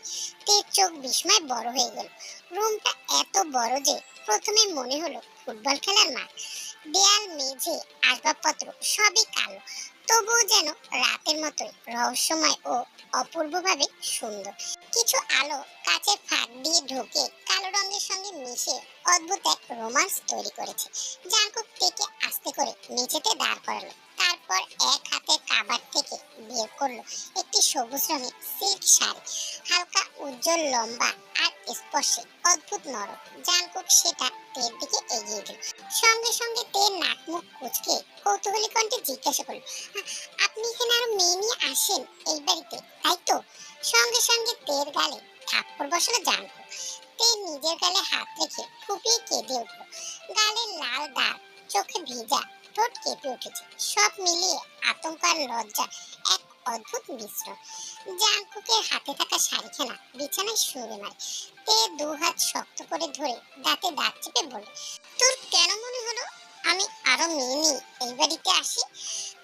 তের চোখ বিস্ময় বড় হয়ে গেল। রুমটা এত বড় যে প্রথমে মনে হলো ফুটবল খেলার মাঠ। দেয়াল, মেঝে, আসবাবপত্র সবই কালো, তবুও যেন রাতের মতোই রহস্যময় ও অপূর্বভাবে সুন্দর। কিছু আলো কাচের ফাঁক দিয়ে ঢোকে কালো রঙের সঙ্গে মিশে অদ্ভুত এক রোমান্স তৈরি করেছে। জাঙ্কুক থেকে আস্তে করে মেঝেতে দাঁড় করালো। তারপর এক হাতে কাবাড থেকে বের করলো একটি সবুজ রঙের সিল্ক শাড়ি। হালকা উজ্জ্বল, লম্বা আর স্পর্শে অদ্ভুত নরম। জাঙ্কুক সেটা তের দিকে এগিয়ে দিল। সঙ্গে সঙ্গে তের নাক মুখ কুঁচকে কৌতূহলী কণ্ঠে জিজ্ঞাসা করলো, আপনি এখানে আরো মেয়ে নিয়ে আসেন এই বাড়িতে, তাই তো? সঙ্গে সঙ্গে তের গালে থাপ্পড় বসালো জাঙ্কুক। তে নিজের গালে হাত রেখে ফুপিয়ে কেঁদে উঠল। গালের লাল দাগ, চোখে ভিজা, ঠোঁট কেঁপে উঠেছে। সব মিলিয়ে আতঙ্ক আর লজ্জা এক অদ্ভুত মিশ্রণ। জাঙ্কুকের হাতে থাকা শাড়িখানা বিছানায় সরে মারে। তে দু হাত শক্ত করে ধরে দাঁতে দাঁত চেপে বলে, তোর কেন মনে হলো আমি আরো মেয়ে নিয়ে এই বাড়িতে আসি?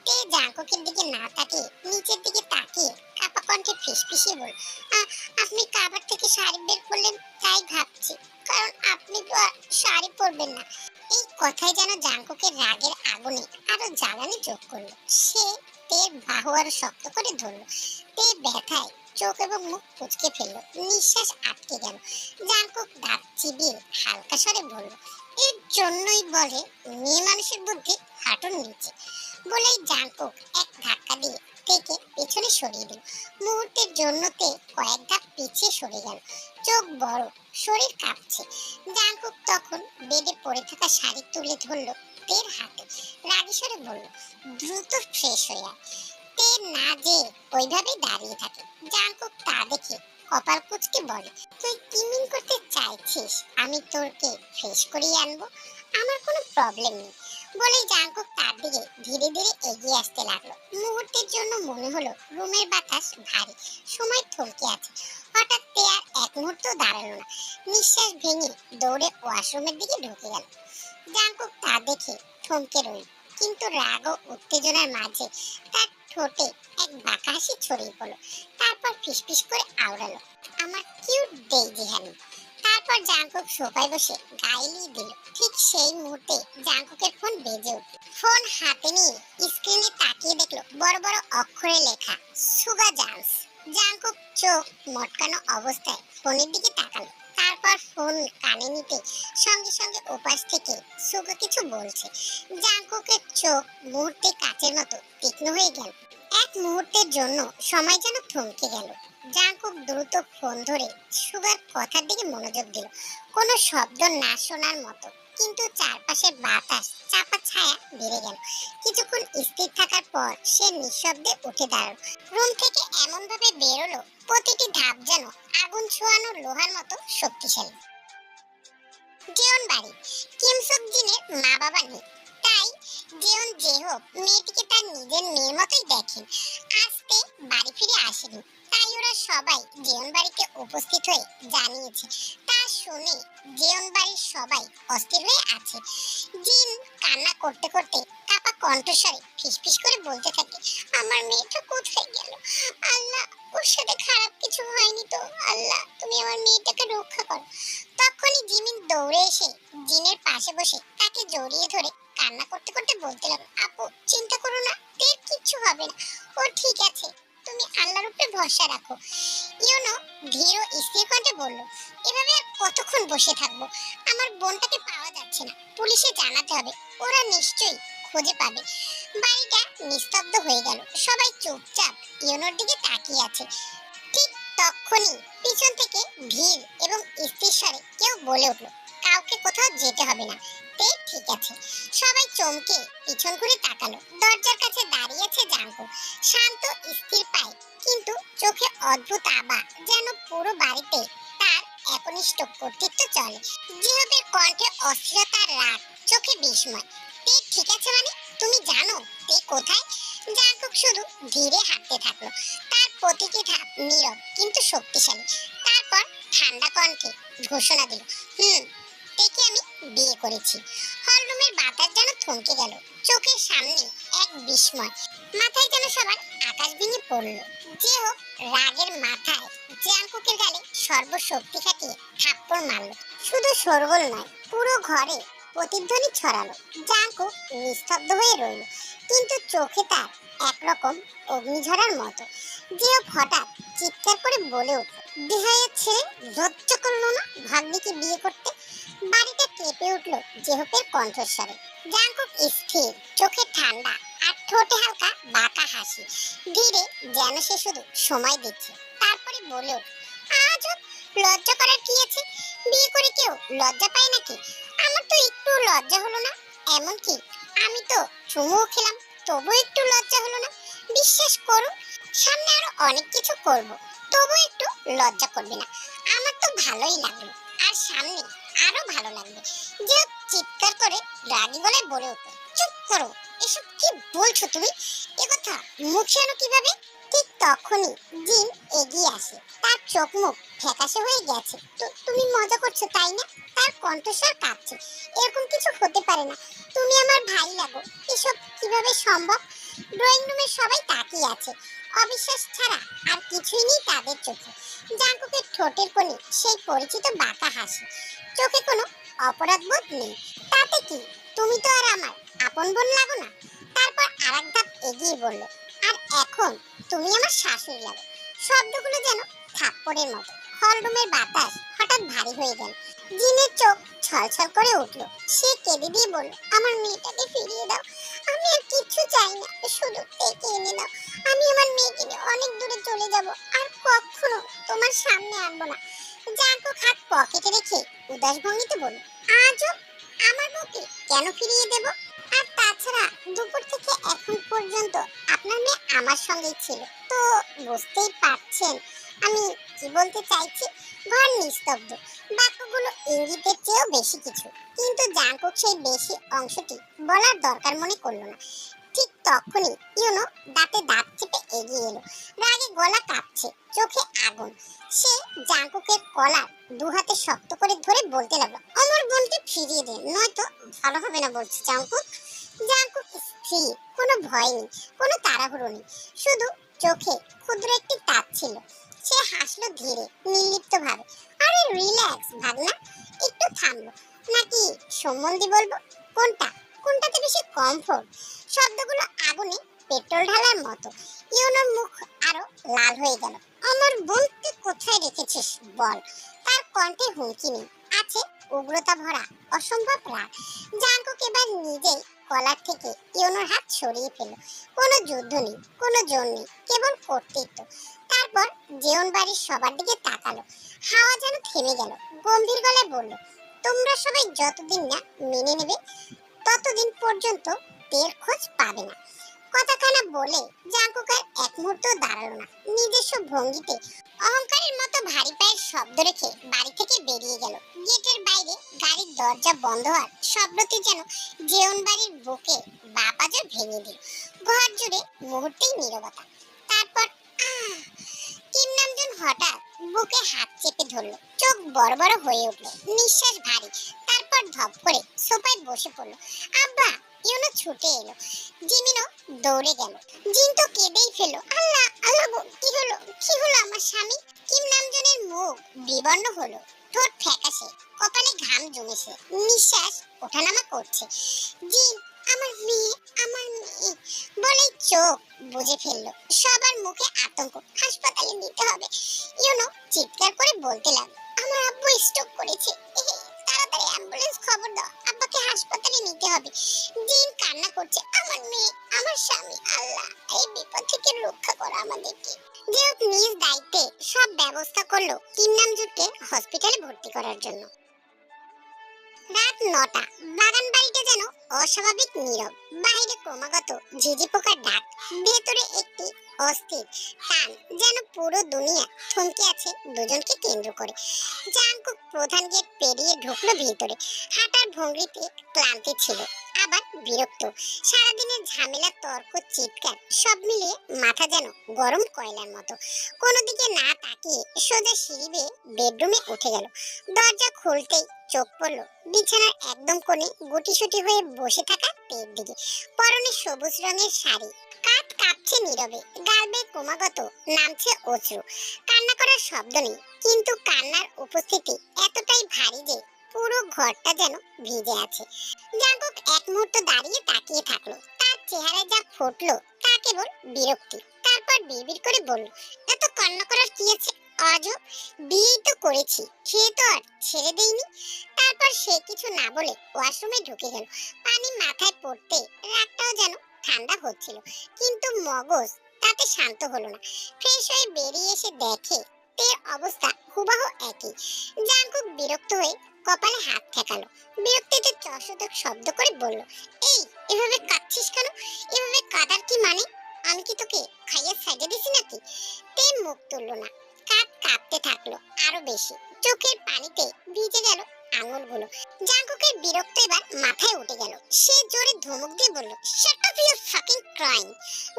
তে জাঙ্কুকের দিকে না তাকিয়ে নিচের দিকে তাকিয়ে কাপা কণ্ঠে ফিসফিসিয়ে বলল, আপনি কাবার থেকে শাড়ি বের করলেন তাই ভাবছি, কারণ আপনি তো আর শাড়ি পরবেন না। এই কথায় যেন জাঙ্কুকের রাগের আগুনে আরো জ্বালানি যোগ করলো। সে তের বাহু আরো শক্ত করে ধরলো। তে ব্যথায় চোখ এবং মুখ কুঁচকে ফেললো, নিঃশ্বাস আটকে গেল। জাঙ্কুক দাঁত চিবিয়ে হালকা স্বরে বলল, এর জন্যই বলে মেয়ে মানুষের বুদ্ধি হাঁটুর নিচে। বলেই জাঙ্কুক এক ধাক্কা দিয়ে তেকে পেছনে সরিয়ে দিল। মুহূর্তের জন্য তে কয়েক ধাপ পিছিয়ে সরে গেল, চোখ বড়, শরীর কাঁপছে। জাঙ্কুক তখন বেডে পড়ে থাকা শাড়ি তুলে ধরলো তের হাতে, রাগী স্বরে বলল, দ্রুত ফ্রেশ হয়ে আয়। তে না যে ওইভাবেই দাঁড়িয়ে থাকে। জাঙ্কুক তা দেখে কপাল কুঁচকে বলে, তুই কি মিন করতে চাইছিস আমি তোরকে ফ্রেশ করিয়ে আনবো? আমার কোনো প্রবলেম নেই। বলেই জাঙ্কুক তার দিকে ধীরে ধীরে এগিয়ে আসতে লাগলো। মুহূর্তের জন্য মনে হলো রুমের বাতাস ভারী, সময় থমকে আছে। হঠাৎ তে আর এক মুহূর্ত দাঁড়ালো না, নিঃশ্বাস ভেঙে দৌড়ে ওয়াশরুমের দিকে ঢুকে গেল। জাঙ্কুক তা দেখে থমকে রইল, কিন্তু রাগ ও উত্তেজনার মাঝে তার ঠোঁটে এক বাঁকা হাসি ছড়িয়ে পড়লো। তারপর ফিসফিস করে আওড়ালো, আমার কিউট ডেইজি হানি। তারপর জাঙ্কুক সোফায় বসে গাইলিয়ে দিল। ঠিক সেই মুহূর্তে জাঙ্কুকের ফোন বেজে উঠল। ফোন হাতে নিয়ে স্ক্রিনে তাকিয়ে দেখলো বড় বড় অক্ষরে লেখা সুগা জান্স। জাঙ্কুক চোখ মটকানো অবস্থায় ফোনের দিকে তাকালো। তারপর ফোন কানে নিতে সঙ্গে সঙ্গে ওপাশ থেকে সুগা কিছু বলছে। জাঙ্কুকের চোখ মুহূর্তে কাচের মতো তীক্ষ্ণ হয়ে গেল। এক মুহূর্তের জন্য সময় যেন থমকে গেল। জাঙ্কুক দ্রুত ফোন ধরে সুগার কথার দিকে মনোযোগ দিল, কোনো শব্দ না শোনার মতো। কিন্তু চারপাশের বাতাস চাপা ছায়া বেড়ে গেল। কিছুক্ষণ স্থির থাকার পর সে নিঃশব্দে উঠে দাঁড়ালো। রুম থেকে এমন ভাবে বেরোলো, প্রতিটি ধাপ যেন আগুন ছোঁয়ানো লোহার মতো শক্তিশালী। জেওন বাড়ি। কিম সুক জিনের মা বাবা নেই, তাই জেওন যে হোক মেয়েটিকে তার নিজের মেয়ের মতোই দেখেন। আজ তে বাড়ি ফিরে আসেনি, তাই ও ওরা সবাই জীবন বাড়িতে উপস্থিত হয়ে জানিয়েছে। তা শুনে জীবন বাড়ির সবাই অস্থির হয়ে আছে। জিন কান্না করতে করতে কাপা কণ্ঠস্বরে ফিসফিস করে বলতে থাকে, আমার মেয়েটা কোথায় গেল? আল্লাহ, ওর সাথে খারাপ কিছু হয়নি তো? আল্লাহ, তুমি আমার মেয়েটাকে রক্ষা করো। তখনই জিমিন দৌড়ে এসে জিনের পাশে বসে তাকে জড়িয়ে ধরে কান্না করতে করতে বলতে লাগলো, আপু চিন্তা করো না, এর কিচ্ছু হবে না, ও ঠিক আছে, তুমি আল্লাহর উপরে ভরসা রাখো। ইউনো ধীর ও স্থির কণ্ঠে বলল, এভাবে আর কতক্ষণ বসে থাকবো? আমার বোনটাকে পাওয়া যাচ্ছে না, পুলিশে জানাতে হবে, ওরা নিশ্চয়ই খুঁজে পাবে। বাড়িটা নিস্তব্ধ হয়ে গেল, সবাই চুপচাপ ইউনোর দিকে তাকিয়ে আছে। ঠিক তখনই পিছন থেকে ধীর এবং স্থির স্বরে কেউ বলে উঠল, কাউকে কোথাও যেতে হবে না। ঠিক আছে। সবাই চমকে পিছন ঘুরে তাকালো। দরজার কাছে দাঁড়িয়ে আছে জাঙ্কু, শান্ত স্থির পায়, কিন্তু চোখে অদ্ভুত আভা, যেন পুরো বাড়িতে তার একনিষ্ঠ কর্তৃত্ব চলে। জিহবের কণ্ঠে অস্থিরতার রাগ, চোখে বিস্ময়। ঠিক আছে মানে? তুমি জানো কোথায়? জাঙ্কুক শুধু ধীরে হাঁটতে থাকলো, তার প্রতিটি ধাপ নীরব কিন্তু শক্তিশালী। তারপর ঠান্ডা কণ্ঠে ঘোষণা দিল, তেকে আমি বিয়ে করেছি। হলরুমের বাতাস যেন থমকে গেল, চোখের সামনে এক বিস্ময়, মাথায় যেন সবার আকাশ ভেঙে পড়ল। যে হোক রাগের মাথায় জাঙ্কুকের গালে সর্বশক্তি খাটিয়ে থাপ্পড় মারল। শুধু শোরগোল নয়, পুরো ঘরে প্রতিধ্বনি ছড়ালো। জাঙ্কুক নিস্তব্ধ হয়ে রইল, কিন্তু চোখে তার একরকম অগ্নিঝরার মতো। যে হঠাৎ চিৎকার করে বলে উঠল, বিহাইয়ের ছেলে লজ্জা করলো না ভাগ্নিকে বিয়ে করতে? বাড়িটা কেঁপে উঠল জেহপের কণ্ঠস্বরে। জাঙ্কুক স্থির, চোখে ঠান্ডা আর ঠোঁটে হালকা বাঁকা হাসি, ধীরে, যেন সে শুধু সময় দিচ্ছে। তারপরে বলে উঠল, আজব, লজ্জা করার কি আছে? বিয়ে করে কেউ লজ্জা পায় নাকি? আমার তো একটু লজ্জা হলো না, এমনকি আমি তো চুমুও খেলাম, তবু একটু লজ্জা হলো না। বিশ্বাস করুন, সামনে আরো অনেক কিছু করব, তবু একটু লজ্জা করবে না। আমার তো ভালোই লাগলো, আর সামনে আরো ভালো লাগবে। যে চিৎকার করে রাগী গলায় বলে উঠল, চুপ করো, এসব কি বলছো তুমি? একথা মুখে আনো কিভাবে? ঠিক তখনই জিন এগিয়ে আসে, তার চোখ মুখ ফ্যাকাশে হয়ে গেছে। তো তুমি মজা করছো তাই না? তার কণ্ঠস্বর কাঁপছে, এরকম কিছু হতে পারে না, তুমি আমার ভাই লাগো, এসব কিভাবে সম্ভব? ড্রয়িং রুমে সবাই তাকিয়ে আছে, অবিশ্বাস ছাড়া আর কিছুই নেই তাদের চোখে। জাঙ্কুকের ঠোঁটের কোণে সেই পরিচিত বাঁকা হাসি, চোখে কোনো অপরাধ বোধ নেই। তাতে কি, তুমি তো আর আমার আপন বোন লাগো না? তারপর আরেক ধাপ এগিয়ে বলল, আর এখন তুমি আমার শাশুড়ি লাগো। শব্দগুলো যেন থাপ্পড়ের মতো। হলরুমের বাতাস হঠাৎ ভারী হয়ে গেল। জিনের চোখ ছলছল করে উঠল। সে কেঁদে দিয়ে বলল, আমার মেয়েটাকে ফিরিয়ে দাও, আমি আর কিচ্ছু চাই না, শুধু তেকে এনে দাও। আমি আমার মেয়েকে নিয়ে অনেক দূরে চলে যাব, আর কখনো তোমার সামনে আনবো না। জাঙ্কুক হাত পকেটে রেখে উদাস ভঙ্গিতে বলল, আজও আমার বউকে কেন ফিরিয়ে দেব? আর তাছাড়া দুপুর থেকে এখন পর্যন্ত আপনার মেয়ে আমার সঙ্গেই ছিল, তো বুঝতেই পারছেন আমি কি বলতে চাইছি। ঘর নিস্তব্ধ, বাক্যগুলো ইঙ্গিতের চেয়েও বেশি কিছু, কিন্তু জাঙ্কুক সেই বেশি অংশটি বলার দরকার মনে করলো না। ঠিক তখনই ইউনো দাঁতে দাঁত চেপে এগিয়ে এলো, রাগে গলা কাঁপছে, চোখে আগুন। সে জাঙ্কুকের কলার দু হাতে শক্ত করে ধরে বলতে লাগলো, আমার বোনকে ফিরিয়ে দে, নয়তো ভালো হবে না বলছি। জাঙ্কুক জাঙ্কুক স্থির, কোনো ভয় নেই, কোনো তাড়াহুড়ো নেই, শুধু চোখে ক্ষুদ্র একটি তাপ ছিল। সে হাসলো ধীরে, নির্লিপ্ত ভাবে, আরে রিল্যাক্স ভাগনা, একটু থামলো, নাকি সম্বন্ধী বলবো? কোনটা, কোনটাতে বেশি কমফোর্ট? শব্দগুলো আগুনে পেট্রোল ঢালার মতো। ইউনোর মুখ আরো লাল হয়ে গেল। আমার বোনকে কোথায় রেখেছিস বল? তার কণ্ঠে হুমকি নেই, আছে উগ্রতা ভরা অসম্ভব রাগ। জাঙ্কুক এবার নিজেই কলার থেকে ইউনোর হাত সরিয়ে ফেলল। কোনো যুদ্ধ নেই, কোনো জোর নেই, কেবল কর্তৃত্ব। তারপর জীবন বাড়ির সবার দিকে তাকালো, হাওয়া যেন থেমে গেল। গম্ভীর গলায় বলল, তোমরা সবাই যতদিন না মেনে নেবে, ততদিন পর্যন্ত তের খোঁজ পাবে না। কথাখানা বলে জাঙ্কুক আর এক মুহূর্ত দাঁড়ালো না, নিজস্ব ভঙ্গিতে অহংকারের মতো ভারী পায়ের শব্দ রেখে বাড়ি থেকে বেরিয়ে গেল। গেটের বাইরে গাড়ির দরজা বন্ধ হওয়ার শব্দটি যেন জীবন বাড়ির বুকে বাপাজোর ভেঙে দিল। ঘর জুড়ে মুহূর্তেই নীরবতা। তারপর কিম নামজুন হঠাৎ বুকে হাত চেপে ধরলো, চোখ বড় বড় হয়ে উঠলো, নিঃশ্বাস ভারী। তারপর ধপ করে সোফায় বসে পড়লো। আব্বা! ইউনো ছুটে এলো, জিমিনও দৌড়ে গেল। জিন তো কেঁদেই ফেললো। আল্লাহ আল্লাহ গো, কি হলো আমার স্বামী? কিম নামজুনের মুখ বিবর্ণ হলো, ঠোঁট ফ্যাকাশে, কপালে ঘাম জমেছে, নিঃশ্বাস ওঠানামা করছে। জিন, আমার মেয়ে বলেই চোখ বুজে ফেললো। সবার মুখে আতঙ্ক। হাসপাতালে নিতে হবে। ইউনো চিৎকার করে বলতে লাগলো, আমার আব্বু স্ট্রোক করেছে। তাড়াতাড়ি অ্যাম্বুলেন্স খবর দাও, আব্বাকে হাসপাতালে নিতে হবে। জিন কান্না করছে, আমার মেয়ে, আমার স্বামী, আল্লাহ এই বিপদ থেকে রক্ষা করো আমাদেরকে। যেহেতু নিজ দায়িত্বে সব ব্যবস্থা করলো কিম নামজুনকে হসপিটালে ভর্তি করার জন্য। রাত ৯টা। বাগান বাড়িটা যেন অস্বাভাবিক নীরব। বাইরে ক্রমাগত ঝিঝি পোকার ডাক, ভেতরে একটি অস্থির টান, যেন পুরো দুনিয়া থমকে আছে দুজনকে কেন্দ্র করে। জাংকুক প্রধান গেট পেরিয়ে ঢুকলো ভিতরে। হাঁটার ভঙ্গিতে ক্লান্তি ছিল, আবার বিরক্ত। সারাদিনের ঝামেলা, তর্ক, চিৎকার সব মিলিয়ে মাথা যেন গরম কয়লার মতো। কোনো দিকে না তাকিয়ে সোজা সিঁড়ি বেয়ে বেডরুমে উঠে গেল। দরজা খুলতেই চোখ পড়লো বিছানার একদম কোণে গুটিসুটি হয়ে বসে থাকা তের দিকে। পরনে সবুজ রঙের শাড়ি, কাঁধ কাঁপছে নীরবে, গাল বেয়ে ক্রমাগত নামছে অশ্রু। কান্না করার শব্দ নেই, কিন্তু কান্নার উপস্থিতি এতটাই ভারী যে পুরো ঘরটা যেন ভিজে আছে। জাঙ্কুক এক মুহূর্ত দাঁড়িয়ে তাকিয়ে থাকলো। তার চেহারায় যা ফুটলো তা কেবল বিরক্তি। তারপর বিড়বিড় করে বলল, এত কান্না করার কি আছে? আজব, বিয়েই তো করেছি, খেয়ে তো আর ছেড়ে দেইনি। তারপর সে কিছু না বলে ওয়াশরুমে ঢুকে গেল। পানি মাথায় পড়তে রাতটাও যেন ঠান্ডা হচ্ছিল, কিন্তু মগজ তাতে শান্ত হলো না। ফ্রেশ হয়ে বেরিয়ে এসে দেখে তের অবস্থা হুবাহু একই। জাঙ্কুক বিরক্ত হয়ে কপালে হাত ঠেকালো। বিরক্তিতে চশোদক শব্দ করে বলল, এই এভাবে কাঁদছিস কেন? এভাবে কাঁদার কি মানে? আমি কি তোকে খাইয়ে সাইজে দিছি নাকি? তে মুখ তুললো না, কাঁধ কাঁপতে থাকলো আরো বেশি। চোখের পানিতে ভিজে গেল আঙুলগুলো। জাঙ্কুকের বিরক্ত এবার মাথায় উঠে গেল। সে জোরে ধমক দিয়ে বলল, shut up you fucking crying.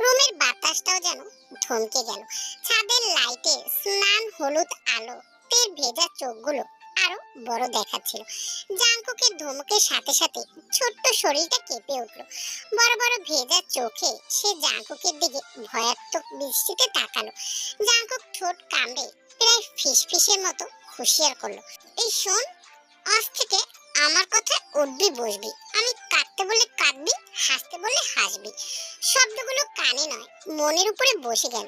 রুমের বাতাসটাও যেন থমকে গেল। ছাদের লাইটে স্নান হলুদ আলো তের ভেজা চোখগুলো আরো বড় দেখাচ্ছিল। জাঙ্কুকের ধমকের সাথে সাথে ছোট্ট শরীরটা কেঁপে উঠলো। বড় বড় ভেজা চোখে সে জাঙ্কুকের দিকে ভয়াত্মক দৃষ্টিতে তাকালো। জাঙ্কুক ঠোঁট কামড়ে প্রায় ফিসফিসের মতো হুঁশিয়ার করলো, এই শোন, আজ থেকে আমার কথা উঠবি বসবি। আমি কাঁদতে বলে কাঁদবি, হাসতে বলে হাসবি। শব্দগুলো কানে নয় মনের উপরে বসে গেল।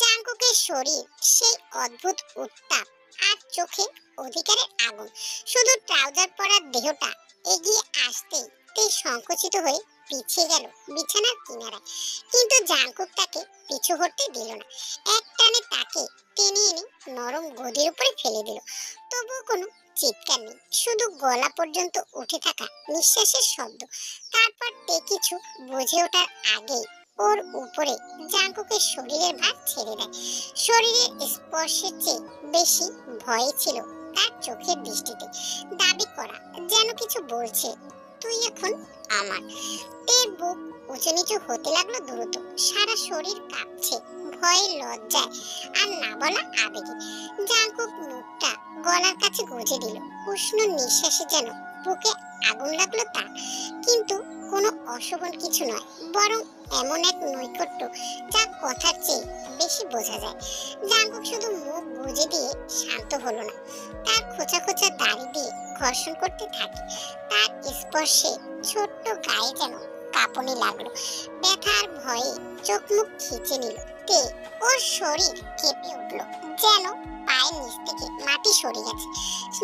জাঙ্কুকের শরীর সেই অদ্ভুত উত্তাপ, আর চোখে অধিকারের আগুন। শুধু ট্রাউজার পরা দেহটা এগিয়ে আসতেই তে সংকুচিত হয়ে পিছিয়ে গেল বিছানার কিনারায়। কিন্তু জাঙ্কুক তাকে পিছু হটতে দিল না। এক টানে তাকে টেনে এনে নরম গদির উপরে ফেলে দিল। তবুও কোনো চিৎকার নেই, শুধু গলা পর্যন্ত উঠে থাকা নিঃশ্বাসের শব্দ। তারপর তে কিছু বুঝে ওঠার আগেই ওর উপরে জাঙ্কুকের শরীরের ভার ছেড়ে দেয়। শরীরের স্পর্শের চেয়ে বেশি ভয় ছিল তার চোখের দৃষ্টিতে। দাবি করা, যেন কিছু বলছে, তুই এখন আমার। তের বুক উঁচু নিচু হতে লাগলো দ্রুত। সারা শরীর কাঁপছে ভয়ে, লজ্জায় আর না বলা আবেগে। জাঙ্কুক মুখটা গলার কাছে গুজে দিল। উষ্ণ নিঃশ্বাসে যেন বুকে আগুন লাগলো তার, কিন্তু কোনো অশোভন কিছু নয়, বরং এমন এক নৈকট্য যা কথার চেয়ে বেশি বোঝা যায়। জাঙ্কুক শুধু মুখ বুজে দিয়ে শান্ত হলো না, তার খোঁচা খোঁচা দাড়ি দিয়ে ঘর্ষণ করতে থাকে। তার স্পর্শে ছোট্ট গায়ে যেন কাঁপুনি লাগলো। ব্যথার ভয়ে চোখ মুখ খিচে নিল তে। ওর শরীর কেঁপে উঠলো, যেন পায়ের নিচ থেকে মাটি সরে গেছে।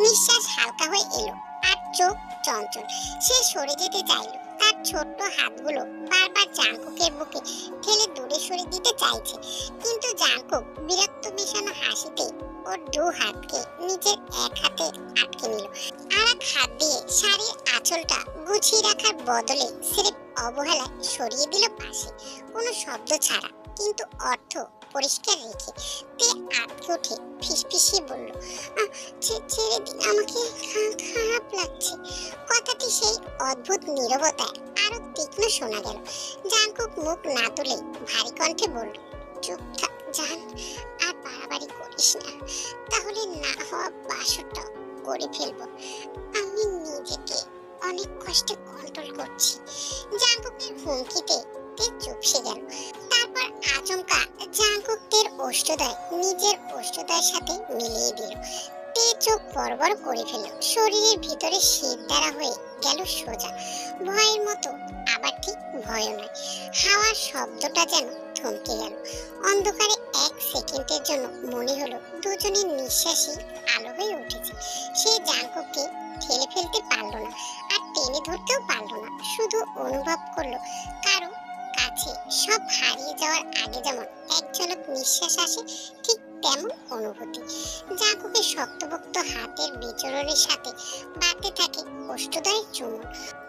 নিঃশ্বাস হালকা হয়ে এলো, আর চোখ চঞ্চল। সে সরে যেতে চাইলো। তার ছোট্ট হাতগুলো বারবার জাঙ্কুকের বুকে ঠেলে দূরে সরে দিতে চাইছে, কিন্তু জাঙ্কুক বিরক্ত মিশানো হাসিতে ওর দু হাতকে নিজের এক হাতে আটকে নিল। আর এক হাত দিয়ে শাড়ির আঁচলটা গুছিয়ে রাখার বদলে স্রেফ অবহেলায় সরিয়ে দিল পাশে, কোনো শব্দ ছাড়া, কিন্তু অর্থ পরিষ্কার রেখে। তে আটকে উঠে ফিসফিসিয়ে বলল, ছেড়ে দিন আমাকে, খারাপ লাগছে। কথাটি সেই অদ্ভুত নীরবতায় আরো তীক্ষ্ণ শোনা গেল। জাঙ্কুক মুখ না তুলে ভারী কণ্ঠে বলল, চুপ থাক জান, আর বাড়াবাড়ি ইস না, তাহলে না হওয়া বাসরটা করে ফেলবো। আমি নিজেকে অনেক কষ্টে কন্ট্রোল করছি। জাঙ্কুকের হুমকিতে তে চুপসে গেল। তারপর আচমকা জাঙ্কুক তের ওষ্ঠদয় নিজের ওষ্ঠদয়ের সাথে মিলিয়ে দিল। তে চোখ বড় বড় করে ফেলল। শরীরের ভিতরে শীত দ্বারা হয়ে গেল সোজা। ভয়ের মতো, আবার ঠিক ভয়ও নয়। হাওয়ার শব্দটা যেন থমকে গেল। অন্ধকারে এক সেকেন্ডের জন্য মনে হলো দুজনের নিঃশ্বাসই আলো হয়ে উঠেছে। সে জাঙ্কুককে ঠেলে ফেলতে পারলো না, আর টেনে ধরতেও পারলো না। শুধু অনুভব করলো কারো কাছে সব হারিয়ে যাওয়ার আগে যেমন এক ঝলক নিঃশ্বাস আসে, ঠিক তেমন অনুভূতি। জাঙ্কুকের শক্তপোক্ত হাতের বিচরণের সাথে বাড়তে থাকে ওষ্ঠদয়ের চুম্বন।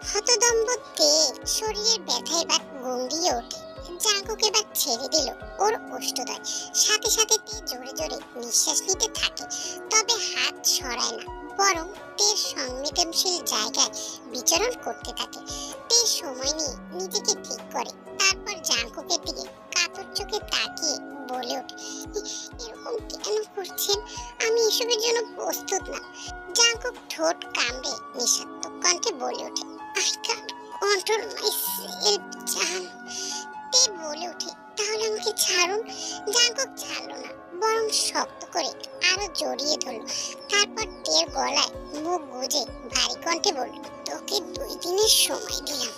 হতদম্ব তে শরীরের ব্যথায় এবার গঙ্গিয়ে ওঠে। জাঙ্কুক এবার ছেড়ে দিল ওর ওষ্ঠদয়। সাথে সাথে তে জোরে জোরে নিঃশ্বাস নিতে থাকে, তবে হাত সরায় না, বরং তের সংবেদনশীল জায়গায় বিচরণ করতে থাকে। তে সময় নিয়ে নিজেকে ঠিক করে, তারপর জাঙ্কুকের দিকে কাতর চোখে তাকিয়ে বলে ওঠে, এরকম কেন করছেন? আমি এসবের জন্য প্রস্তুত না। জাঙ্কুক ঠোঁট কামড়ে নিঃশব্দ কণ্ঠে বলে ওঠে, I can't control my self জান। তে বলে ওঠে, তাহলে আমাকে ছাড়ুন। জাঙ্কুক ছাড়লো না, বরং শক্ত করে আরো জড়িয়ে ধরল। তারপর টের গলায় মুখ গুজে ভারী কণ্ঠে বলল, তোকে 2 দিনের সময় দিলাম।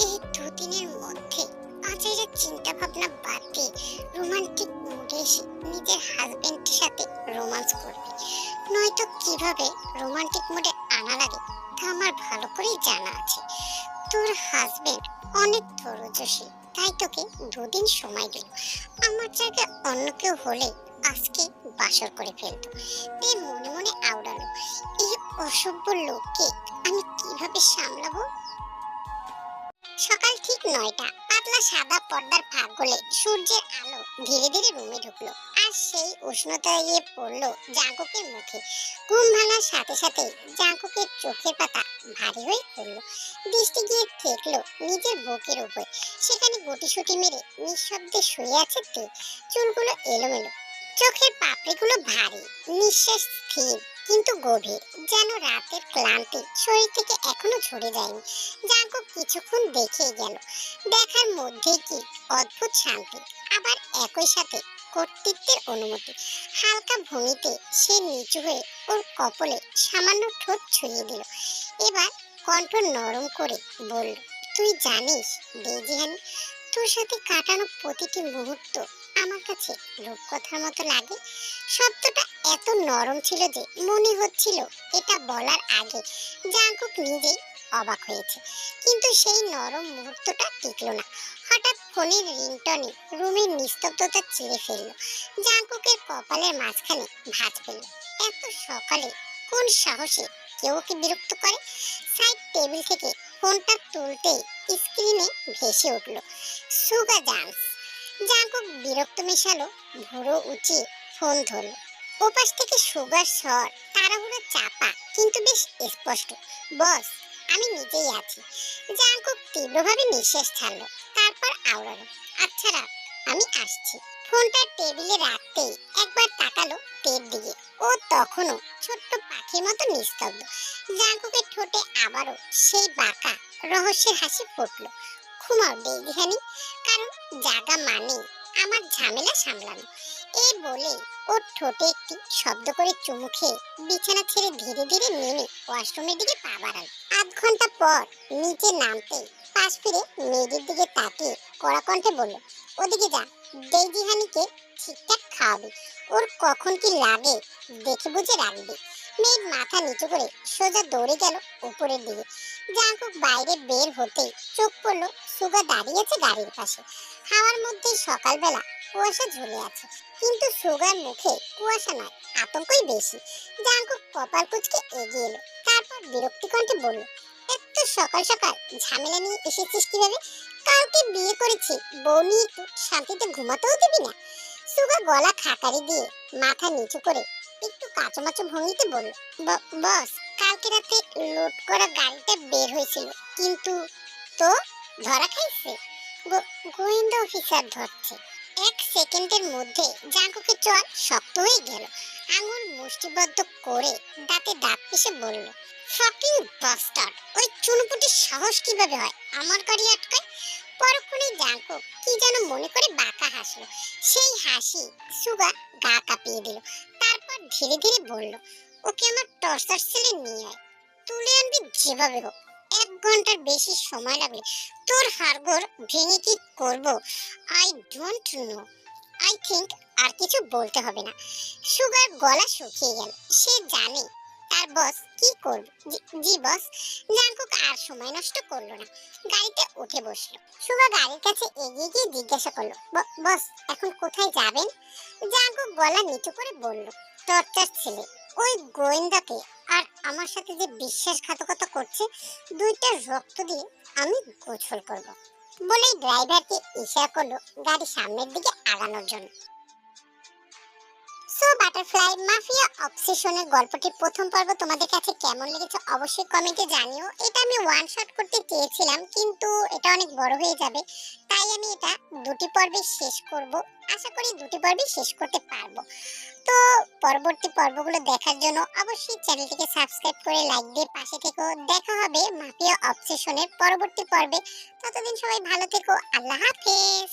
এই 2 দিনের মধ্যে অজাইরা চিন্তা ভাবনা বাদ দিয়ে রোমান্টিক মুডে এসে নিজের হাজবেন্ডের সাথে রোমান্স করবি। নয়তো কিভাবে রোমান্টিক মুডে আনা লাগে তা আমার ভালো করেই জানা আছে। তোর হাজবেন্ড অনেক ধৈর্যশীল, তাই তোকে 2 দিন সময় দিল। আমার জায়গায় অন্য কেউ হলে আজকে বাসর করে ফেলতো। তে মনে মনে আওড়ালো, এই অসভ্য লোককে আমি কিভাবে সামলাবো। সকাল ঠিক 9টা। পাতলা সাদা পর্দার ফাঁক গলে সূর্যের আলো ধীরে ধীরে রুমে ঢুকলো, আর সেই উষ্ণতা গিয়ে পড়লো জাঙ্কুকের মুখে। ঘুম ভাঙার সাথে সাথে জাঙ্কুকের চোখের পাতা ভারী হয়ে পড়লো। দৃষ্টি গিয়ে ঠেকলো নিজের বুকের উপর। সেখানে গুটিসুটি মেরে নিঃশব্দে শুয়ে আছে তে। চুলগুলো এলোমেলো, চোখের পাপড়িগুলো ভারী, নিঃশ্বাস স্থির কিন্তু গভীর, যেন রাতের ক্লান্তি শরীর থেকে এখনো ঝরে যায়নি। জাঙ্কুক কিছুক্ষণ দেখেই গেল। দেখার মধ্যেই কি অদ্ভুত শান্তি, আবার একই সাথে কর্তৃত্বের অনুমতি। হালকা ভূমিতে সে নিচু হয়ে ওর কপলে সামান্য ঠোঁট ছুঁয়ে দিল। এবার কণ্ঠ নরম করে বলল, তুই জানিস ডেজিহানি, তোর সাথে কাটানো প্রতিটি মুহূর্ত আমার কাছে রূপকথার মতো লাগে। শব্দটা এত নরম ছিল যে মনে হচ্ছিল এটা বলার আগে জাঙ্কুক নিজেই অবাক হয়েছে। কিন্তু সেই নরম মুহূর্তটা টিকলো না। হঠাৎ ফোনের রিংটনে রুমের নিস্তব্ধতা চিরে ফেলল। জাঙ্কুকের কপালের মাঝখানে ভাঁজ পেল। এত সকালে কোন সাহসে কেউ ওকে বিরক্ত করে? সাইড টেবিল থেকে ফোনটা তুলতেই স্ক্রিনে ভেসে উঠল সুগা ডান্স। জাঙ্কুক বিরক্ত মেশালো ভুরু উঁচিয়ে ফোন ধরল। ওপাশ থেকে সুগার স্বর তাড়াহুড়ো চাপা কিন্তু বেশ স্পষ্ট, বস আমি নিজেই আছি। জাঙ্কুক তীব্রভাবে নিঃশ্বাস ছাড়লো, তারপর আওড়ালো, আচ্ছা রাখ, আমি আসছি। ফোনটা টেবিলে রাখতেই একবার তাকালো তের দিকে। ও তখনও ছোট্ট পাখির মতো নিস্তব্ধ। জাঙ্কুকের ঠোঁটে আবারও সেই বাঁকা রহস্যের হাসি ফুটলো। ঘুমাও ডেইজিহানি, কারণ জাগা মানে আমার ঝামেলা সামলানো। এই বলে ওর ঠোঁটে একটি শব্দ করে চুমু খেয়ে বিছানা ছেড়ে ধীরে ধীরে নেমে ওয়াশরুমের দিকে পা বাড়াল। 8 ঘন্টা পর নিচে নামতেই পাশ ফিরে মেয়েদের দিকে তাকিয়ে কড়া কণ্ঠে বলল, ওদিকে যা, ডেইজিহানিকে ঠিকঠাক খাওয়াবি, ওর কখন কি লাগে দেখে বুঝে রাখবি। মেয়ের মাথা নিচু করে সোজা দৌড়ে গেল উপরের দিকে। জাঙ্কুক বাইরে বের হতেই চোখ পড়লো সুগা দাঁড়িয়ে আছে গাড়ির পাশে। হাওয়ার মধ্যে সকালবেলা কুয়াশা ঝুলে আছে, কিন্তু সুগার মুখে কুয়াশা নয়, আতঙ্কই বেশি। জাঙ্কুক কপাল কুঁচকে এগিয়ে এলো, তারপর বিরক্তি কণ্ঠে বলল, এত সকাল সকাল ঝামেলা নিয়ে এসেছিস কিভাবে? কালকে বিয়ে করেছি, বউ নিয়ে একটু শান্তিতে ঘুমাতেও দিবি না? সুগা গলা খাকারি দিয়ে মাথা নিচু করে একটু কাঁচোমাচো ভঙ্গিতে বলল, বস কালকে রাতে লোড করা গাড়িটা বের হয়েছিল, কিন্তু তো ধরা খাইছে, গোয়েন্দা অফিসার ধরছে। এক সেকেন্ডের মধ্যে জাঙ্কুকের চোয়াল শক্ত হয়ে গেল। আঙুল মুষ্টিবদ্ধ করে দাঁতে দাঁত পিষে বলল, ফাকিং বাস্টার্ড! ওই চুনোপুটির সাহস কিভাবে হয় আমার গাড়ি আটকায়? পরক্ষণে জাঙ্কুক কি যেন মনে করে বাঁকা হাসলো। সেই হাসি সুগা গা কাঁপিয়ে দিল। তারপর ধীরে ধীরে বলল, ওকে আমার টর্চার সেলে নিয়ে আয়, তুলে আনবি যেভাবে হোক। 1 ঘন্টার বেশি সময় লাগলে তোর হাড়গোড় ভেঙে কি করব I don't know. I think আর কিছু বলতে হবে না। সুগার গলা শুকিয়ে গেল। সে জানে তার বস কি করবে। জি বস। জাঙ্কুক আর সময় নষ্ট করলো না, গাড়িতে উঠে বসলো। সুগা গাড়ির কাছে এগিয়ে গিয়ে জিজ্ঞাসা করলো, বস এখন কোথায় যাবেন? জাঙ্কুক গলা নিচু করে বলল, টর্চার ছেলে ওই গোয়েন্দাকে আর আমার সাথে যে বিশ্বাসঘাতকতা করছে, দুইটা রক্ত দিয়ে আমি গোসল করব। বলেই ড্রাইভারকে ইশারা করলো গাড়ি সামনের দিকে আগানোর জন্য। সো বাটারফ্লাই মাফিয়া অবসেশনের গল্পটির প্রথম পর্ব তোমাদের কাছে কেমন লেগেছে অবশ্যই কমেন্টে জানিও। এটা আমি ওয়ান শট করতে চেয়েছিলাম, কিন্তু এটা অনেক বড় হয়ে যাবে, তাই আমি এটা দুটি পর্বে শেষ করব। আশা করি দুটি পর্বে শেষ করতে পারবো। তো পরবর্তী পর্বগুলো দেখার জন্য অবশ্যই চ্যানেলটিকে সাবস্ক্রাইব করে লাইক দিয়ে পাশে থেকো। দেখা হবে মাফিয়া অবসেশনের পরবর্তী পর্বে। ততদিন সবাই ভালো থেকো। আল্লাহ হাফেজ।